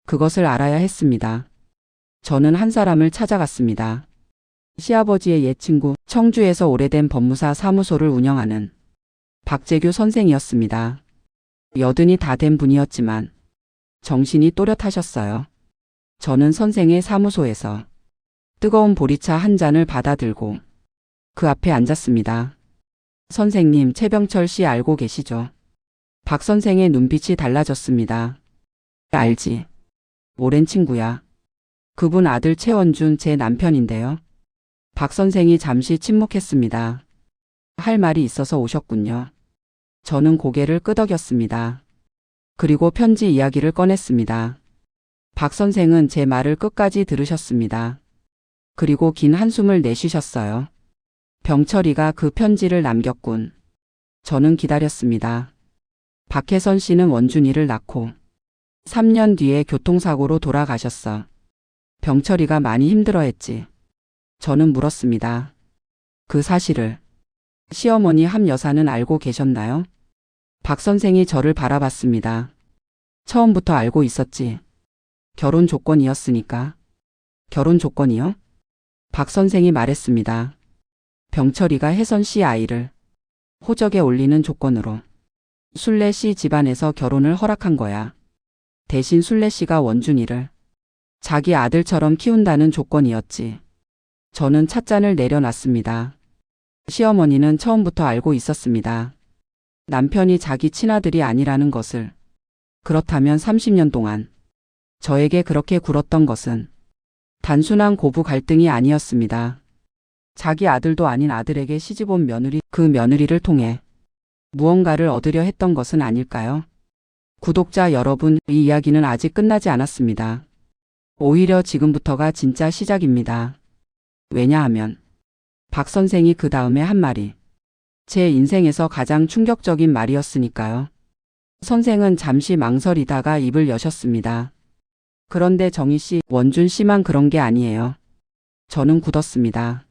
그것을 알아야 했습니다. 저는 한 사람을 찾아갔습니다. 시아버지의 옛 친구, 청주에서 오래된 법무사 사무소를 운영하는 박재규 선생이었습니다. 여든이 다 된 분이었지만 정신이 또렷하셨어요. 저는 선생의 사무소에서 뜨거운 보리차 한 잔을 받아들고 그 앞에 앉았습니다. 선생님, 최병철 씨 알고 계시죠? 박 선생의 눈빛이 달라졌습니다. 알지. 오랜 친구야. 그분 아들 최원준 제 남편인데요. 박 선생이 잠시 침묵했습니다. 할 말이 있어서 오셨군요. 저는 고개를 끄덕였습니다. 그리고 편지 이야기를 꺼냈습니다. 박 선생은 제 말을 끝까지 들으셨습니다. 그리고 긴 한숨을 내쉬셨어요. 병철이가 그 편지를 남겼군. 저는 기다렸습니다. 박혜선 씨는 원준이를 낳고 3년 뒤에 교통사고로 돌아가셨어. 병철이가 많이 힘들어했지. 저는 물었습니다. 그 사실을 시어머니 함 여사는 알고 계셨나요? 박 선생이 저를 바라봤습니다. 처음부터 알고 있었지. 결혼 조건이었으니까. 결혼 조건이요? 박 선생이 말했습니다. 병철이가 혜선 씨 아이를 호적에 올리는 조건으로 순례 씨 집안에서 결혼을 허락한 거야. 대신 순례 씨가 원준이를 자기 아들처럼 키운다는 조건이었지. 저는 찻잔을 내려놨습니다. 시어머니는 처음부터 알고 있었습니다. 남편이 자기 친아들이 아니라는 것을. 그렇다면 30년 동안 저에게 그렇게 굴었던 것은 단순한 고부 갈등이 아니었습니다. 자기 아들도 아닌 아들에게 시집온 며느리, 그 며느리를 통해 무언가를 얻으려 했던 것은 아닐까요? 구독자 여러분, 이 이야기는 아직 끝나지 않았습니다. 오히려 지금부터가 진짜 시작입니다. 왜냐하면 박 선생이 그 다음에 한 말이 제 인생에서 가장 충격적인 말이었으니까요. 선생은 잠시 망설이다가 입을 여셨습니다. 그런데 정희 씨, 원준 씨만 그런 게 아니에요. 저는 굳었습니다.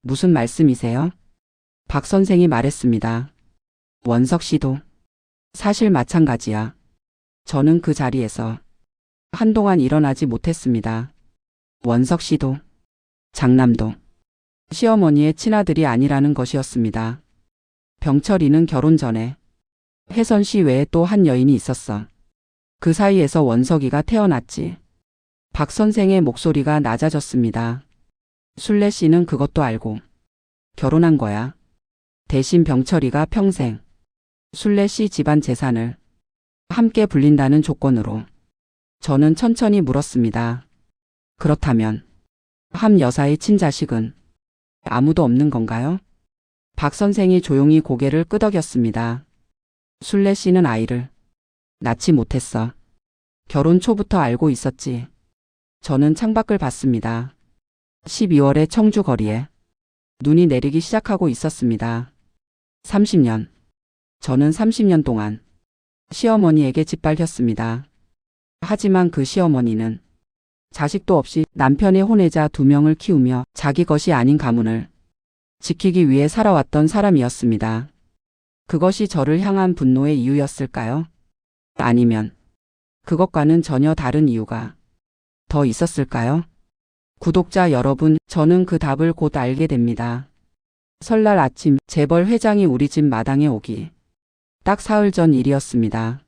무슨 말씀이세요? 박 선생이 말했습니다. 원석 씨도 사실 마찬가지야. 저는 그 자리에서 한동안 일어나지 못했습니다. 원석 씨도 장남도 시어머니의 친아들이 아니라는 것이었습니다. 병철이는 결혼 전에 혜선 씨 외에 또 한 여인이 있었어. 그 사이에서 원석이가 태어났지. 박 선생의 목소리가 낮아졌습니다. 순례 씨는 그것도 알고 결혼한 거야. 대신 병철이가 평생 순례 씨 집안 재산을 함께 불린다는 조건으로. 저는 천천히 물었습니다. 그렇다면 함 여사의 친자식은 아무도 없는 건가요? 박 선생이 조용히 고개를 끄덕였습니다. 순례 씨는 아이를 낳지 못했어. 결혼 초부터 알고 있었지. 저는 창밖을 봤습니다. 12월의 청주 거리에 눈이 내리기 시작하고 있었습니다. 30년. 저는 30년 동안 시어머니에게 짓밟혔습니다. 하지만 그 시어머니는 자식도 없이 남편의 혼외자 2명을 키우며 자기 것이 아닌 가문을 지키기 위해 살아왔던 사람이었습니다. 그것이 저를 향한 분노의 이유였을까요? 아니면 그것과는 전혀 다른 이유가 더 있었을까요? 구독자 여러분, 저는 그 답을 곧 알게 됩니다. 설날 아침 재벌 회장이 우리 집 마당에 오기 딱 사흘 전 일이었습니다.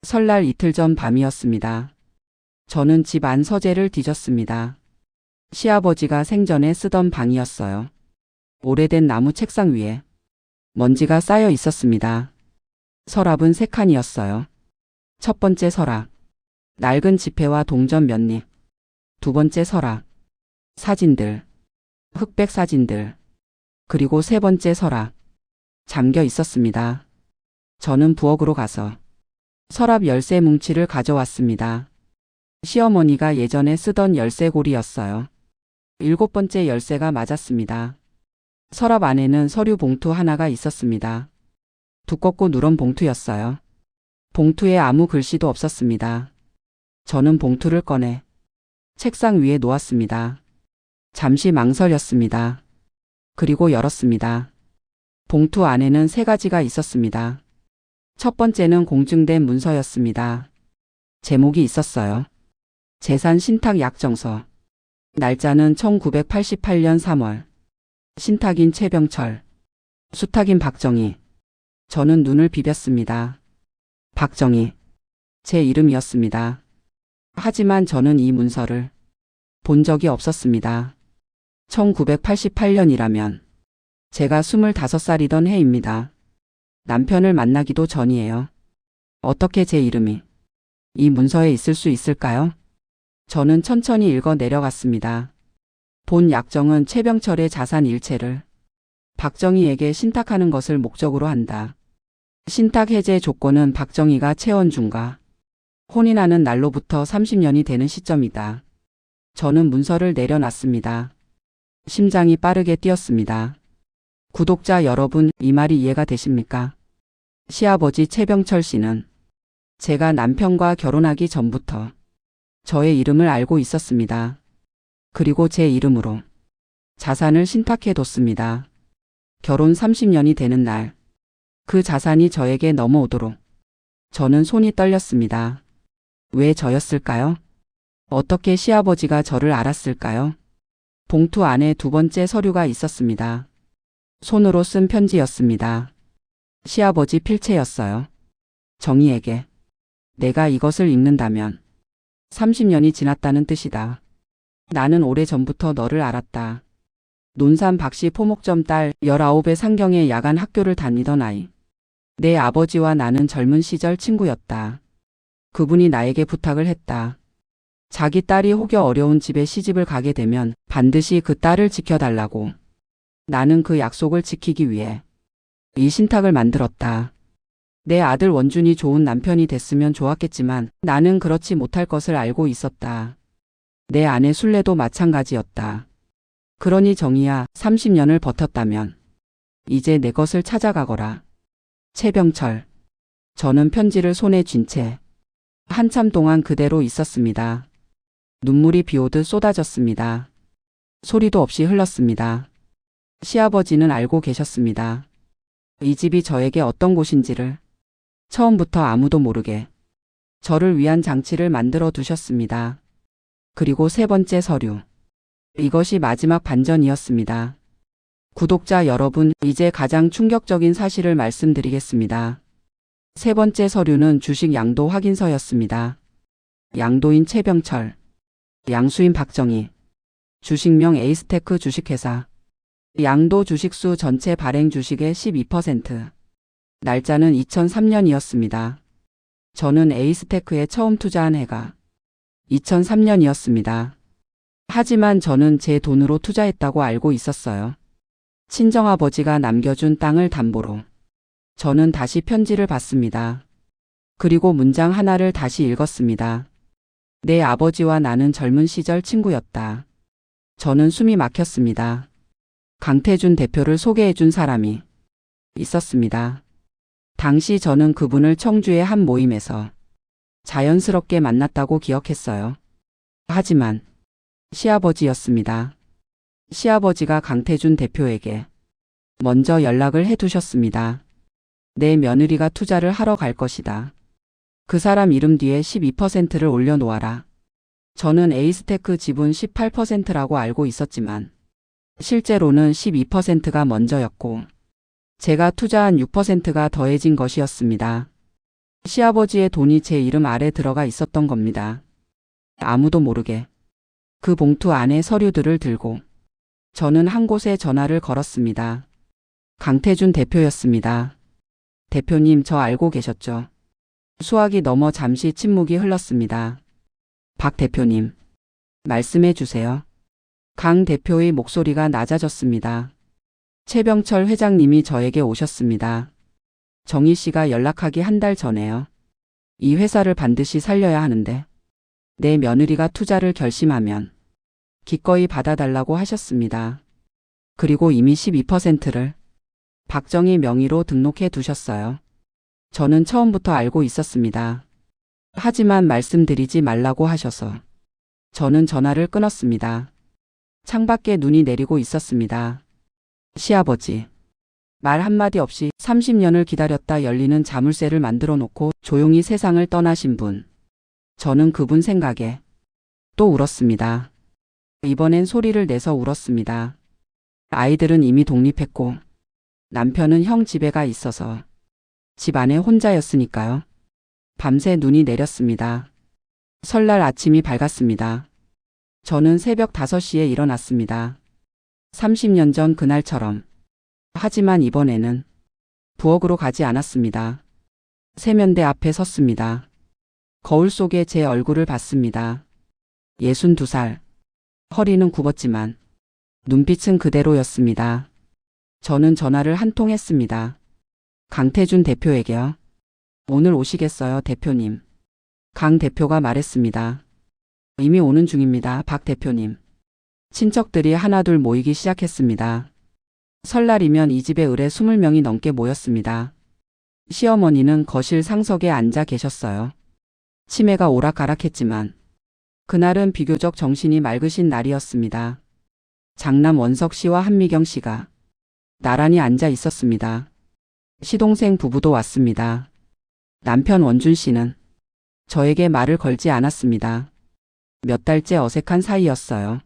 설날 이틀 전 밤이었습니다. 저는 집 안 서재를 뒤졌습니다. 시아버지가 생전에 쓰던 방이었어요. 오래된 나무 책상 위에 먼지가 쌓여 있었습니다. 서랍은 3칸이었어요. 첫 번째 서랍, 낡은 지폐와 동전 몇 입. 두 번째 서랍, 사진들, 흑백 사진들. 그리고 세 번째 서랍, 잠겨 있었습니다. 저는 부엌으로 가서 서랍 열쇠 뭉치를 가져왔습니다. 시어머니가 예전에 쓰던 열쇠고리였어요. 7번째 열쇠가 맞았습니다. 서랍 안에는 서류 봉투 하나가 있었습니다. 두껍고 누런 봉투였어요. 봉투에 아무 글씨도 없었습니다. 저는 봉투를 꺼내 책상 위에 놓았습니다. 잠시 망설였습니다. 그리고 열었습니다. 봉투 안에는 3가지가 있었습니다. 첫 번째는 공증된 문서였습니다. 제목이 있었어요. 재산 신탁 약정서. 날짜는 1988년 3월. 신탁인 최병철, 수탁인 박정희. 저는 눈을 비볐습니다. 박정희. 제 이름이었습니다. 하지만 저는 이 문서를 본 적이 없었습니다. 1988년이라면 제가 25살이던 해입니다. 남편을 만나기도 전이에요. 어떻게 제 이름이 이 문서에 있을 수 있을까요? 저는 천천히 읽어 내려갔습니다. 본 약정은 최병철의 자산 일체를 박정희에게 신탁하는 것을 목적으로 한다. 신탁 해제 조건은 박정희가 최원준과 혼인하는 날로부터 30년이 되는 시점이다. 저는 문서를 내려놨습니다. 심장이 빠르게 뛰었습니다. 구독자 여러분, 이 말이 이해가 되십니까? 시아버지 최병철 씨는 제가 남편과 결혼하기 전부터 저의 이름을 알고 있었습니다. 그리고 제 이름으로 자산을 신탁해뒀습니다. 결혼 30년이 되는 날, 그 자산이 저에게 넘어오도록 저는 손이 떨렸습니다. 왜 저였을까요? 어떻게 시아버지가 저를 알았을까요? 봉투 안에 두 번째 서류가 있었습니다. 손으로 쓴 편지였습니다. 시아버지 필체였어요. 정희에게. 내가 이것을 읽는다면 30년이 지났다는 뜻이다. 나는 오래전부터 너를 알았다. 논산 박씨 포목점 딸 19의 상경에 야간 학교를 다니던 아이. 내 아버지와 나는 젊은 시절 친구였다. 그분이 나에게 부탁을 했다. 자기 딸이 혹여 어려운 집에 시집을 가게 되면 반드시 그 딸을 지켜달라고. 나는 그 약속을 지키기 위해 이 신탁을 만들었다. 내 아들 원준이 좋은 남편이 됐으면 좋았겠지만 나는 그렇지 못할 것을 알고 있었다. 내 아내 순례도 마찬가지였다. 그러니 정희야, 30년을 버텼다면 이제 내 것을 찾아가거라. 최병철. 저는 편지를 손에 쥔 채 한참 동안 그대로 있었습니다. 눈물이 비오듯 쏟아졌습니다. 소리도 없이 흘렀습니다. 시아버지는 알고 계셨습니다. 이 집이 저에게 어떤 곳인지를 처음부터 아무도 모르게 저를 위한 장치를 만들어 두셨습니다. 그리고 세 번째 서류. 이것이 마지막 반전이었습니다. 구독자 여러분, 이제 가장 충격적인 사실을 말씀드리겠습니다. 세 번째 서류는 주식 양도 확인서였습니다. 양도인 최병철, 양수인 박정희, 주식명 에이스테크 주식회사, 양도 주식수 전체 발행 주식의 12%, 날짜는 2003년이었습니다. 저는 에이스테크에 처음 투자한 해가 2003년이었습니다. 하지만 저는 제 돈으로 투자했다고 알고 있었어요. 친정아버지가 남겨준 땅을 담보로. 저는 다시 편지를 받습니다. 그리고 문장 하나를 다시 읽었습니다. 내 아버지와 나는 젊은 시절 친구였다. 저는 숨이 막혔습니다. 강태준 대표를 소개해준 사람이 있었습니다. 당시 저는 그분을 청주의 한 모임에서 자연스럽게 만났다고 기억했어요. 하지만 시아버지였습니다. 시아버지가 강태준 대표에게 먼저 연락을 해두셨습니다. 내 며느리가 투자를 하러 갈 것이다. 그 사람 이름 뒤에 12%를 올려놓아라. 저는 에이스테크 지분 18%라고 알고 있었지만 실제로는 12%가 먼저였고 제가 투자한 6%가 더해진 것이었습니다. 시아버지의 돈이 제 이름 아래 들어가 있었던 겁니다. 아무도 모르게 그 봉투 안에 서류들을 들고 저는 한 곳에 전화를 걸었습니다. 강태준 대표였습니다. 대표님, 저 알고 계셨죠? 수학이 넘어 잠시 침묵이 흘렀습니다. 박 대표님, 말씀해 주세요. 강 대표의 목소리가 낮아졌습니다. 최병철 회장님이 저에게 오셨습니다. 정희 씨가 연락하기 한 달 전에요. 이 회사를 반드시 살려야 하는데 내 며느리가 투자를 결심하면 기꺼이 받아달라고 하셨습니다. 그리고 이미 12%를 박정희 명의로 등록해 두셨어요. 저는 처음부터 알고 있었습니다. 하지만 말씀드리지 말라고 하셔서 저는 전화를 끊었습니다. 창밖에 눈이 내리고 있었습니다. 시아버지. 말 한마디 없이 30년을 기다렸다 열리는 자물쇠를 만들어 놓고 조용히 세상을 떠나신 분. 저는 그분 생각에 또 울었습니다. 이번엔 소리를 내서 울었습니다. 아이들은 이미 독립했고 남편은 형 집에 가 있어서 집 안에 혼자였으니까요. 밤새 눈이 내렸습니다. 설날 아침이 밝았습니다. 저는 새벽 5시에 일어났습니다. 30년 전 그날처럼. 하지만 이번에는 부엌으로 가지 않았습니다. 세면대 앞에 섰습니다. 거울 속에 제 얼굴을 봤습니다. 62살. 허리는 굽었지만 눈빛은 그대로였습니다. 저는 전화를 한 통 했습니다. 강태준 대표에게요. 오늘 오시겠어요, 대표님? 강 대표가 말했습니다. 이미 오는 중입니다, 박 대표님. 친척들이 하나둘 모이기 시작했습니다. 설날이면 이 집에 의뢰 20명이 넘게 모였습니다. 시어머니는 거실 상석에 앉아 계셨어요. 치매가 오락가락했지만 그날은 비교적 정신이 맑으신 날이었습니다. 장남 원석 씨와 한미경 씨가 나란히 앉아 있었습니다. 시동생 부부도 왔습니다. 남편 원준 씨는 저에게 말을 걸지 않았습니다. 몇 달째 어색한 사이였어요.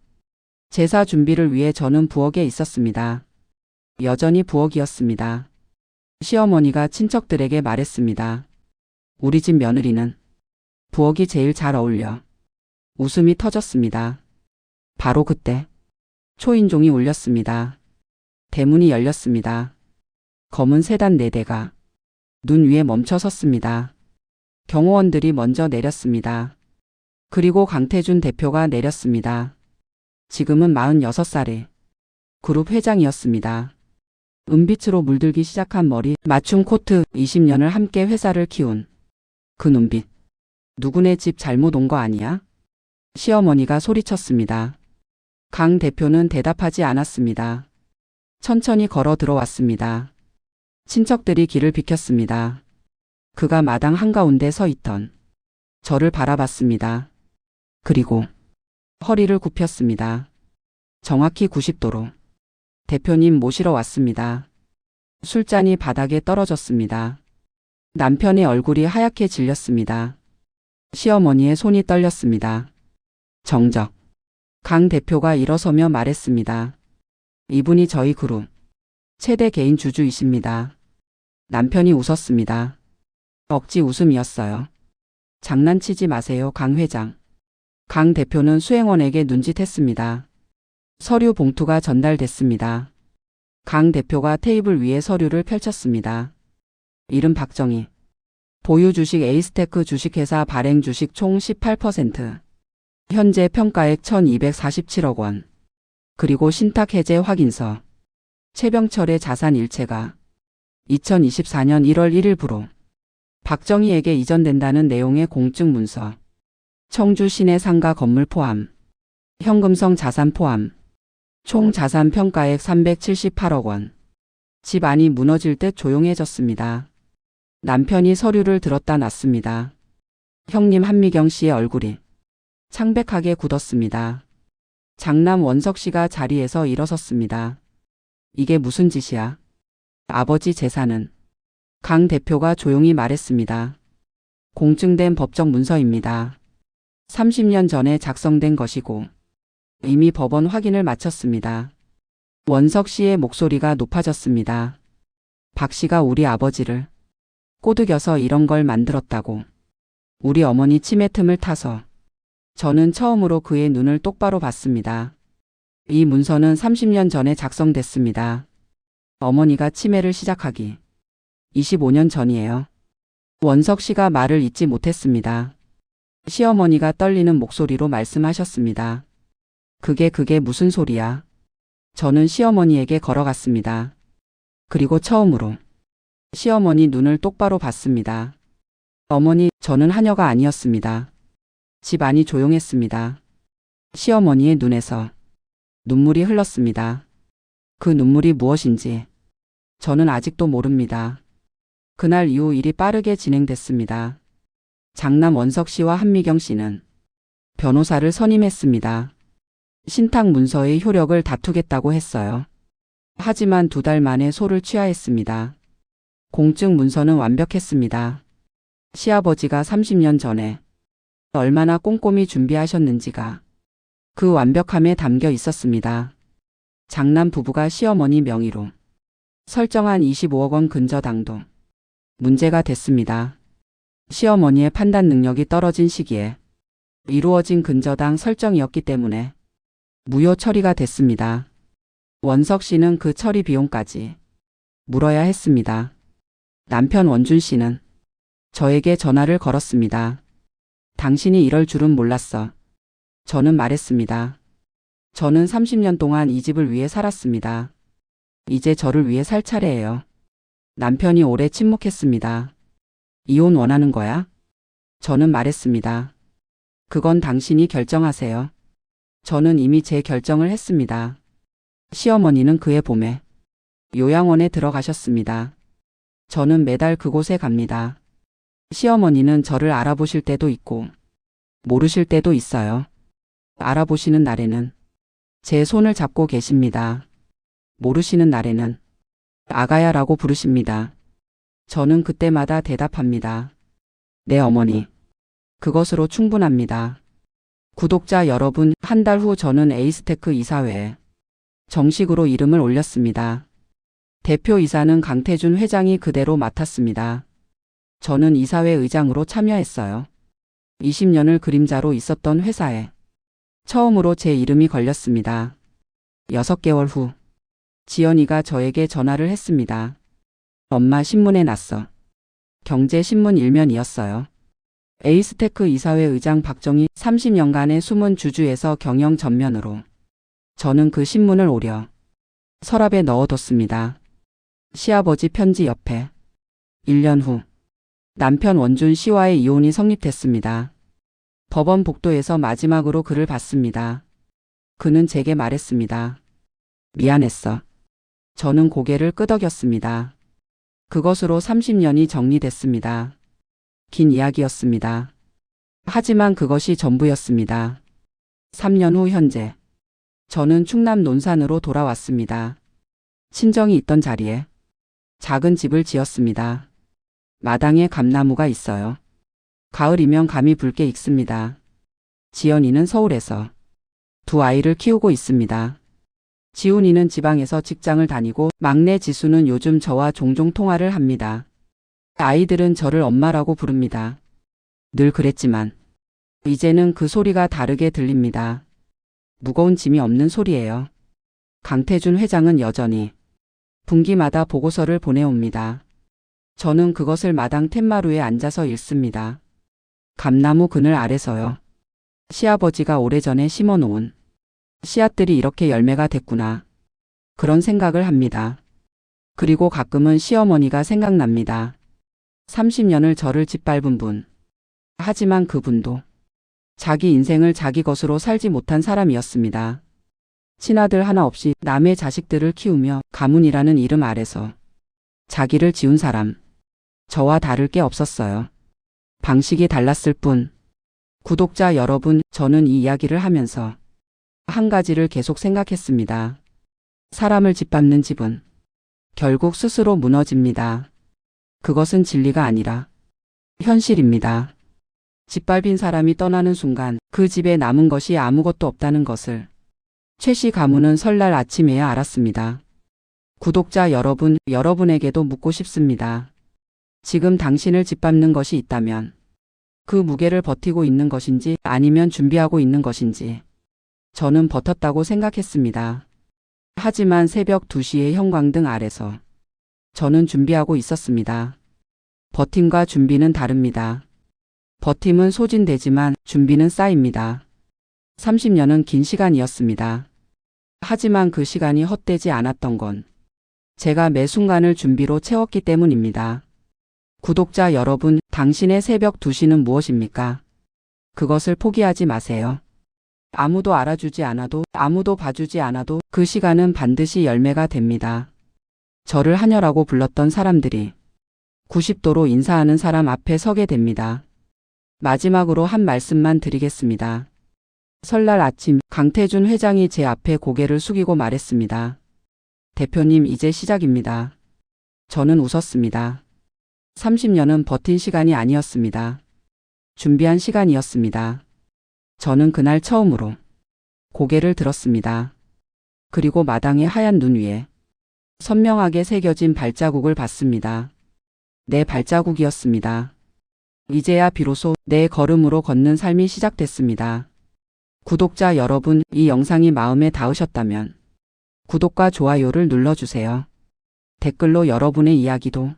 제사 준비를 위해 저는 부엌에 있었습니다. 여전히 부엌이었습니다. 시어머니가 친척들에게 말했습니다. 우리 집 며느리는 부엌이 제일 잘 어울려. 웃음이 터졌습니다. 바로 그때 초인종이 울렸습니다. 대문이 열렸습니다. 검은 세단 4대가 눈 위에 멈춰 섰습니다. 경호원들이 먼저 내렸습니다. 그리고 강태준 대표가 내렸습니다. 지금은 46살의 그룹 회장이었습니다. 은빛으로 물들기 시작한 머리, 맞춤 코트, 20년을 함께 회사를 키운 그 눈빛. 누구네 집 잘못 온 거 아니야? 시어머니가 소리쳤습니다. 강 대표는 대답하지 않았습니다. 천천히 걸어 들어왔습니다. 친척들이 길을 비켰습니다. 그가 마당 한가운데 서 있던 저를 바라봤습니다. 그리고 허리를 굽혔습니다. 정확히 90도로. 대표님 모시러 왔습니다. 술잔이 바닥에 떨어졌습니다. 남편의 얼굴이 하얗게 질렸습니다. 시어머니의 손이 떨렸습니다. 정적. 강 대표가 일어서며 말했습니다. 이분이 저희 그룹 최대 개인 주주이십니다. 남편이 웃었습니다. 억지 웃음이었어요. 장난치지 마세요, 강 회장. 강 대표는 수행원에게 눈짓했습니다. 서류 봉투가 전달됐습니다. 강 대표가 테이블 위에 서류를 펼쳤습니다. 이름 박정희. 보유 주식 에이스테크 주식회사 발행 주식 총 18%. 현재 평가액 1247억 원. 그리고 신탁 해제 확인서. 최병철의 자산 일체가 2024년 1월 1일부로 박정희에게 이전된다는 내용의 공증 문서. 청주 시내 상가 건물 포함. 현금성 자산 포함. 총 자산 평가액 378억 원. 집 안이 무너질 듯 조용해졌습니다. 남편이 서류를 들었다 놨습니다. 형님 한미경 씨의 얼굴이 창백하게 굳었습니다. 장남 원석 씨가 자리에서 일어섰습니다. 이게 무슨 짓이야? 아버지 재산은? 강 대표가 조용히 말했습니다. 공증된 법적 문서입니다. 30년 전에 작성된 것이고 이미 법원 확인을 마쳤습니다. 원석 씨의 목소리가 높아졌습니다. 박 씨가 우리 아버지를 꼬드겨서 이런 걸 만들었다고. 우리 어머니 치매 틈을 타서. 저는 처음으로 그의 눈을 똑바로 봤습니다. 이 문서는 30년 전에 작성됐습니다. 어머니가 치매를 시작하기 25년 전이에요. 원석 씨가 말을 잇지 못했습니다. 시어머니가 떨리는 목소리로 말씀하셨습니다. 그게 무슨 소리야? 저는 시어머니에게 걸어갔습니다. 그리고 처음으로 시어머니 눈을 똑바로 봤습니다. 어머니, 저는 하녀가 아니었습니다. 집 안이 조용했습니다. 시어머니의 눈에서 눈물이 흘렀습니다. 그 눈물이 무엇인지 저는 아직도 모릅니다. 그날 이후 일이 빠르게 진행됐습니다. 장남 원석 씨와 한미경 씨는 변호사를 선임했습니다. 신탁 문서의 효력을 다투겠다고 했어요. 하지만 2달 만에 소를 취하했습니다. 공증 문서는 완벽했습니다. 시아버지가 30년 전에 얼마나 꼼꼼히 준비하셨는지가 그 완벽함에 담겨 있었습니다. 장남 부부가 시어머니 명의로 설정한 25억 원 근저당도 문제가 됐습니다. 시어머니의 판단 능력이 떨어진 시기에 이루어진 근저당 설정이었기 때문에 무효 처리가 됐습니다. 원석 씨는 그 처리 비용까지 물어야 했습니다. 남편 원준 씨는 저에게 전화를 걸었습니다. 당신이 이럴 줄은 몰랐어. 저는 말했습니다. 저는 30년 동안 이 집을 위해 살았습니다. 이제 저를 위해 살 차례예요. 남편이 오래 침묵했습니다. 이혼 원하는 거야? 저는 말했습니다. 그건 당신이 결정하세요. 저는 이미 제 결정을 했습니다. 시어머니는 그해 봄에 요양원에 들어가셨습니다. 저는 매달 그곳에 갑니다. 시어머니는 저를 알아보실 때도 있고 모르실 때도 있어요. 알아보시는 날에는 제 손을 잡고 계십니다. 모르시는 날에는 아가야라고 부르십니다. 저는 그때마다 대답합니다. 네 어머니. 그것으로 충분합니다. 구독자 여러분, 한 달 후 저는 에이스테크 이사회에 정식으로 이름을 올렸습니다. 대표이사는 강태준 회장이 그대로 맡았습니다. 저는 이사회 의장으로 참여했어요. 20년을 그림자로 있었던 회사에 처음으로 제 이름이 걸렸습니다. 6개월 후 지연이가 저에게 전화를 했습니다. 엄마, 신문에 났어. 경제신문 일면이었어요. 에이스테크 이사회 의장 박정희 30년간의 숨은 주주에서 경영 전면으로. 저는 그 신문을 오려 서랍에 넣어뒀습니다. 시아버지 편지 옆에. 1년 후 남편 원준 씨와의 이혼이 성립됐습니다. 법원 복도에서 마지막으로 그를 봤습니다. 그는 제게 말했습니다. 미안했어. 저는 고개를 끄덕였습니다. 그것으로 30년이 정리됐습니다. 긴 이야기였습니다. 하지만 그것이 전부였습니다. 3년 후 현재 저는 충남 논산으로 돌아왔습니다. 친정이 있던 자리에 작은 집을 지었습니다. 마당에 감나무가 있어요. 가을이면 감이 붉게 익습니다. 지연이는 서울에서 2 아이를 키우고 있습니다. 지훈이는 지방에서 직장을 다니고 막내 지수는 요즘 저와 종종 통화를 합니다. 아이들은 저를 엄마라고 부릅니다. 늘 그랬지만 이제는 그 소리가 다르게 들립니다. 무거운 짐이 없는 소리예요. 강태준 회장은 여전히 분기마다 보고서를 보내옵니다. 저는 그것을 마당 툇마루에 앉아서 읽습니다. 감나무 그늘 아래서요. 시아버지가 오래전에 심어놓은 씨앗들이 이렇게 열매가 됐구나. 그런 생각을 합니다. 그리고 가끔은 시어머니가 생각납니다. 30년을 저를 짓밟은 분. 하지만 그분도 자기 인생을 자기 것으로 살지 못한 사람이었습니다. 친아들 하나 없이 남의 자식들을 키우며 가문이라는 이름 아래서 자기를 지운 사람. 저와 다를 게 없었어요. 방식이 달랐을 뿐. 구독자 여러분, 저는 이 이야기를 하면서 한 가지를 계속 생각했습니다. 사람을 짓밟는 집은 결국 스스로 무너집니다. 그것은 진리가 아니라 현실입니다. 짓밟힌 사람이 떠나는 순간 그 집에 남은 것이 아무것도 없다는 것을 최 씨 가문은 설날 아침에야 알았습니다. 구독자 여러분, 여러분에게도 묻고 싶습니다. 지금 당신을 짓밟는 것이 있다면 그 무게를 버티고 있는 것인지 아니면 준비하고 있는 것인지. 저는 버텼다고 생각했습니다. 하지만 새벽 2시의 형광등 아래서 저는 준비하고 있었습니다. 버팀과 준비는 다릅니다. 버팀은 소진되지만 준비는 쌓입니다. 30년은 긴 시간이었습니다. 하지만 그 시간이 헛되지 않았던 건 제가 매 순간을 준비로 채웠기 때문입니다. 구독자 여러분, 당신의 새벽 2시는 무엇입니까? 그것을 포기하지 마세요. 아무도 알아주지 않아도, 아무도 봐주지 않아도 그 시간은 반드시 열매가 됩니다. 저를 하녀라고 불렀던 사람들이 90도로 인사하는 사람 앞에 서게 됩니다. 마지막으로 한 말씀만 드리겠습니다. 설날 아침 강태준 회장이 제 앞에 고개를 숙이고 말했습니다. 대표님, 이제 시작입니다. 저는 웃었습니다. 30년은 버틴 시간이 아니었습니다. 준비한 시간이었습니다. 저는 그날 처음으로 고개를 들었습니다. 그리고 마당의 하얀 눈 위에 선명하게 새겨진 발자국을 봤습니다. 내 발자국이었습니다. 이제야 비로소 내 걸음으로 걷는 삶이 시작됐습니다. 구독자 여러분, 이 영상이 마음에 닿으셨다면 구독과 좋아요를 눌러주세요. 댓글로 여러분의 이야기도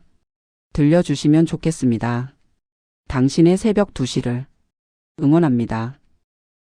들려주시면 좋겠습니다. 당신의 새벽 2시를 응원합니다.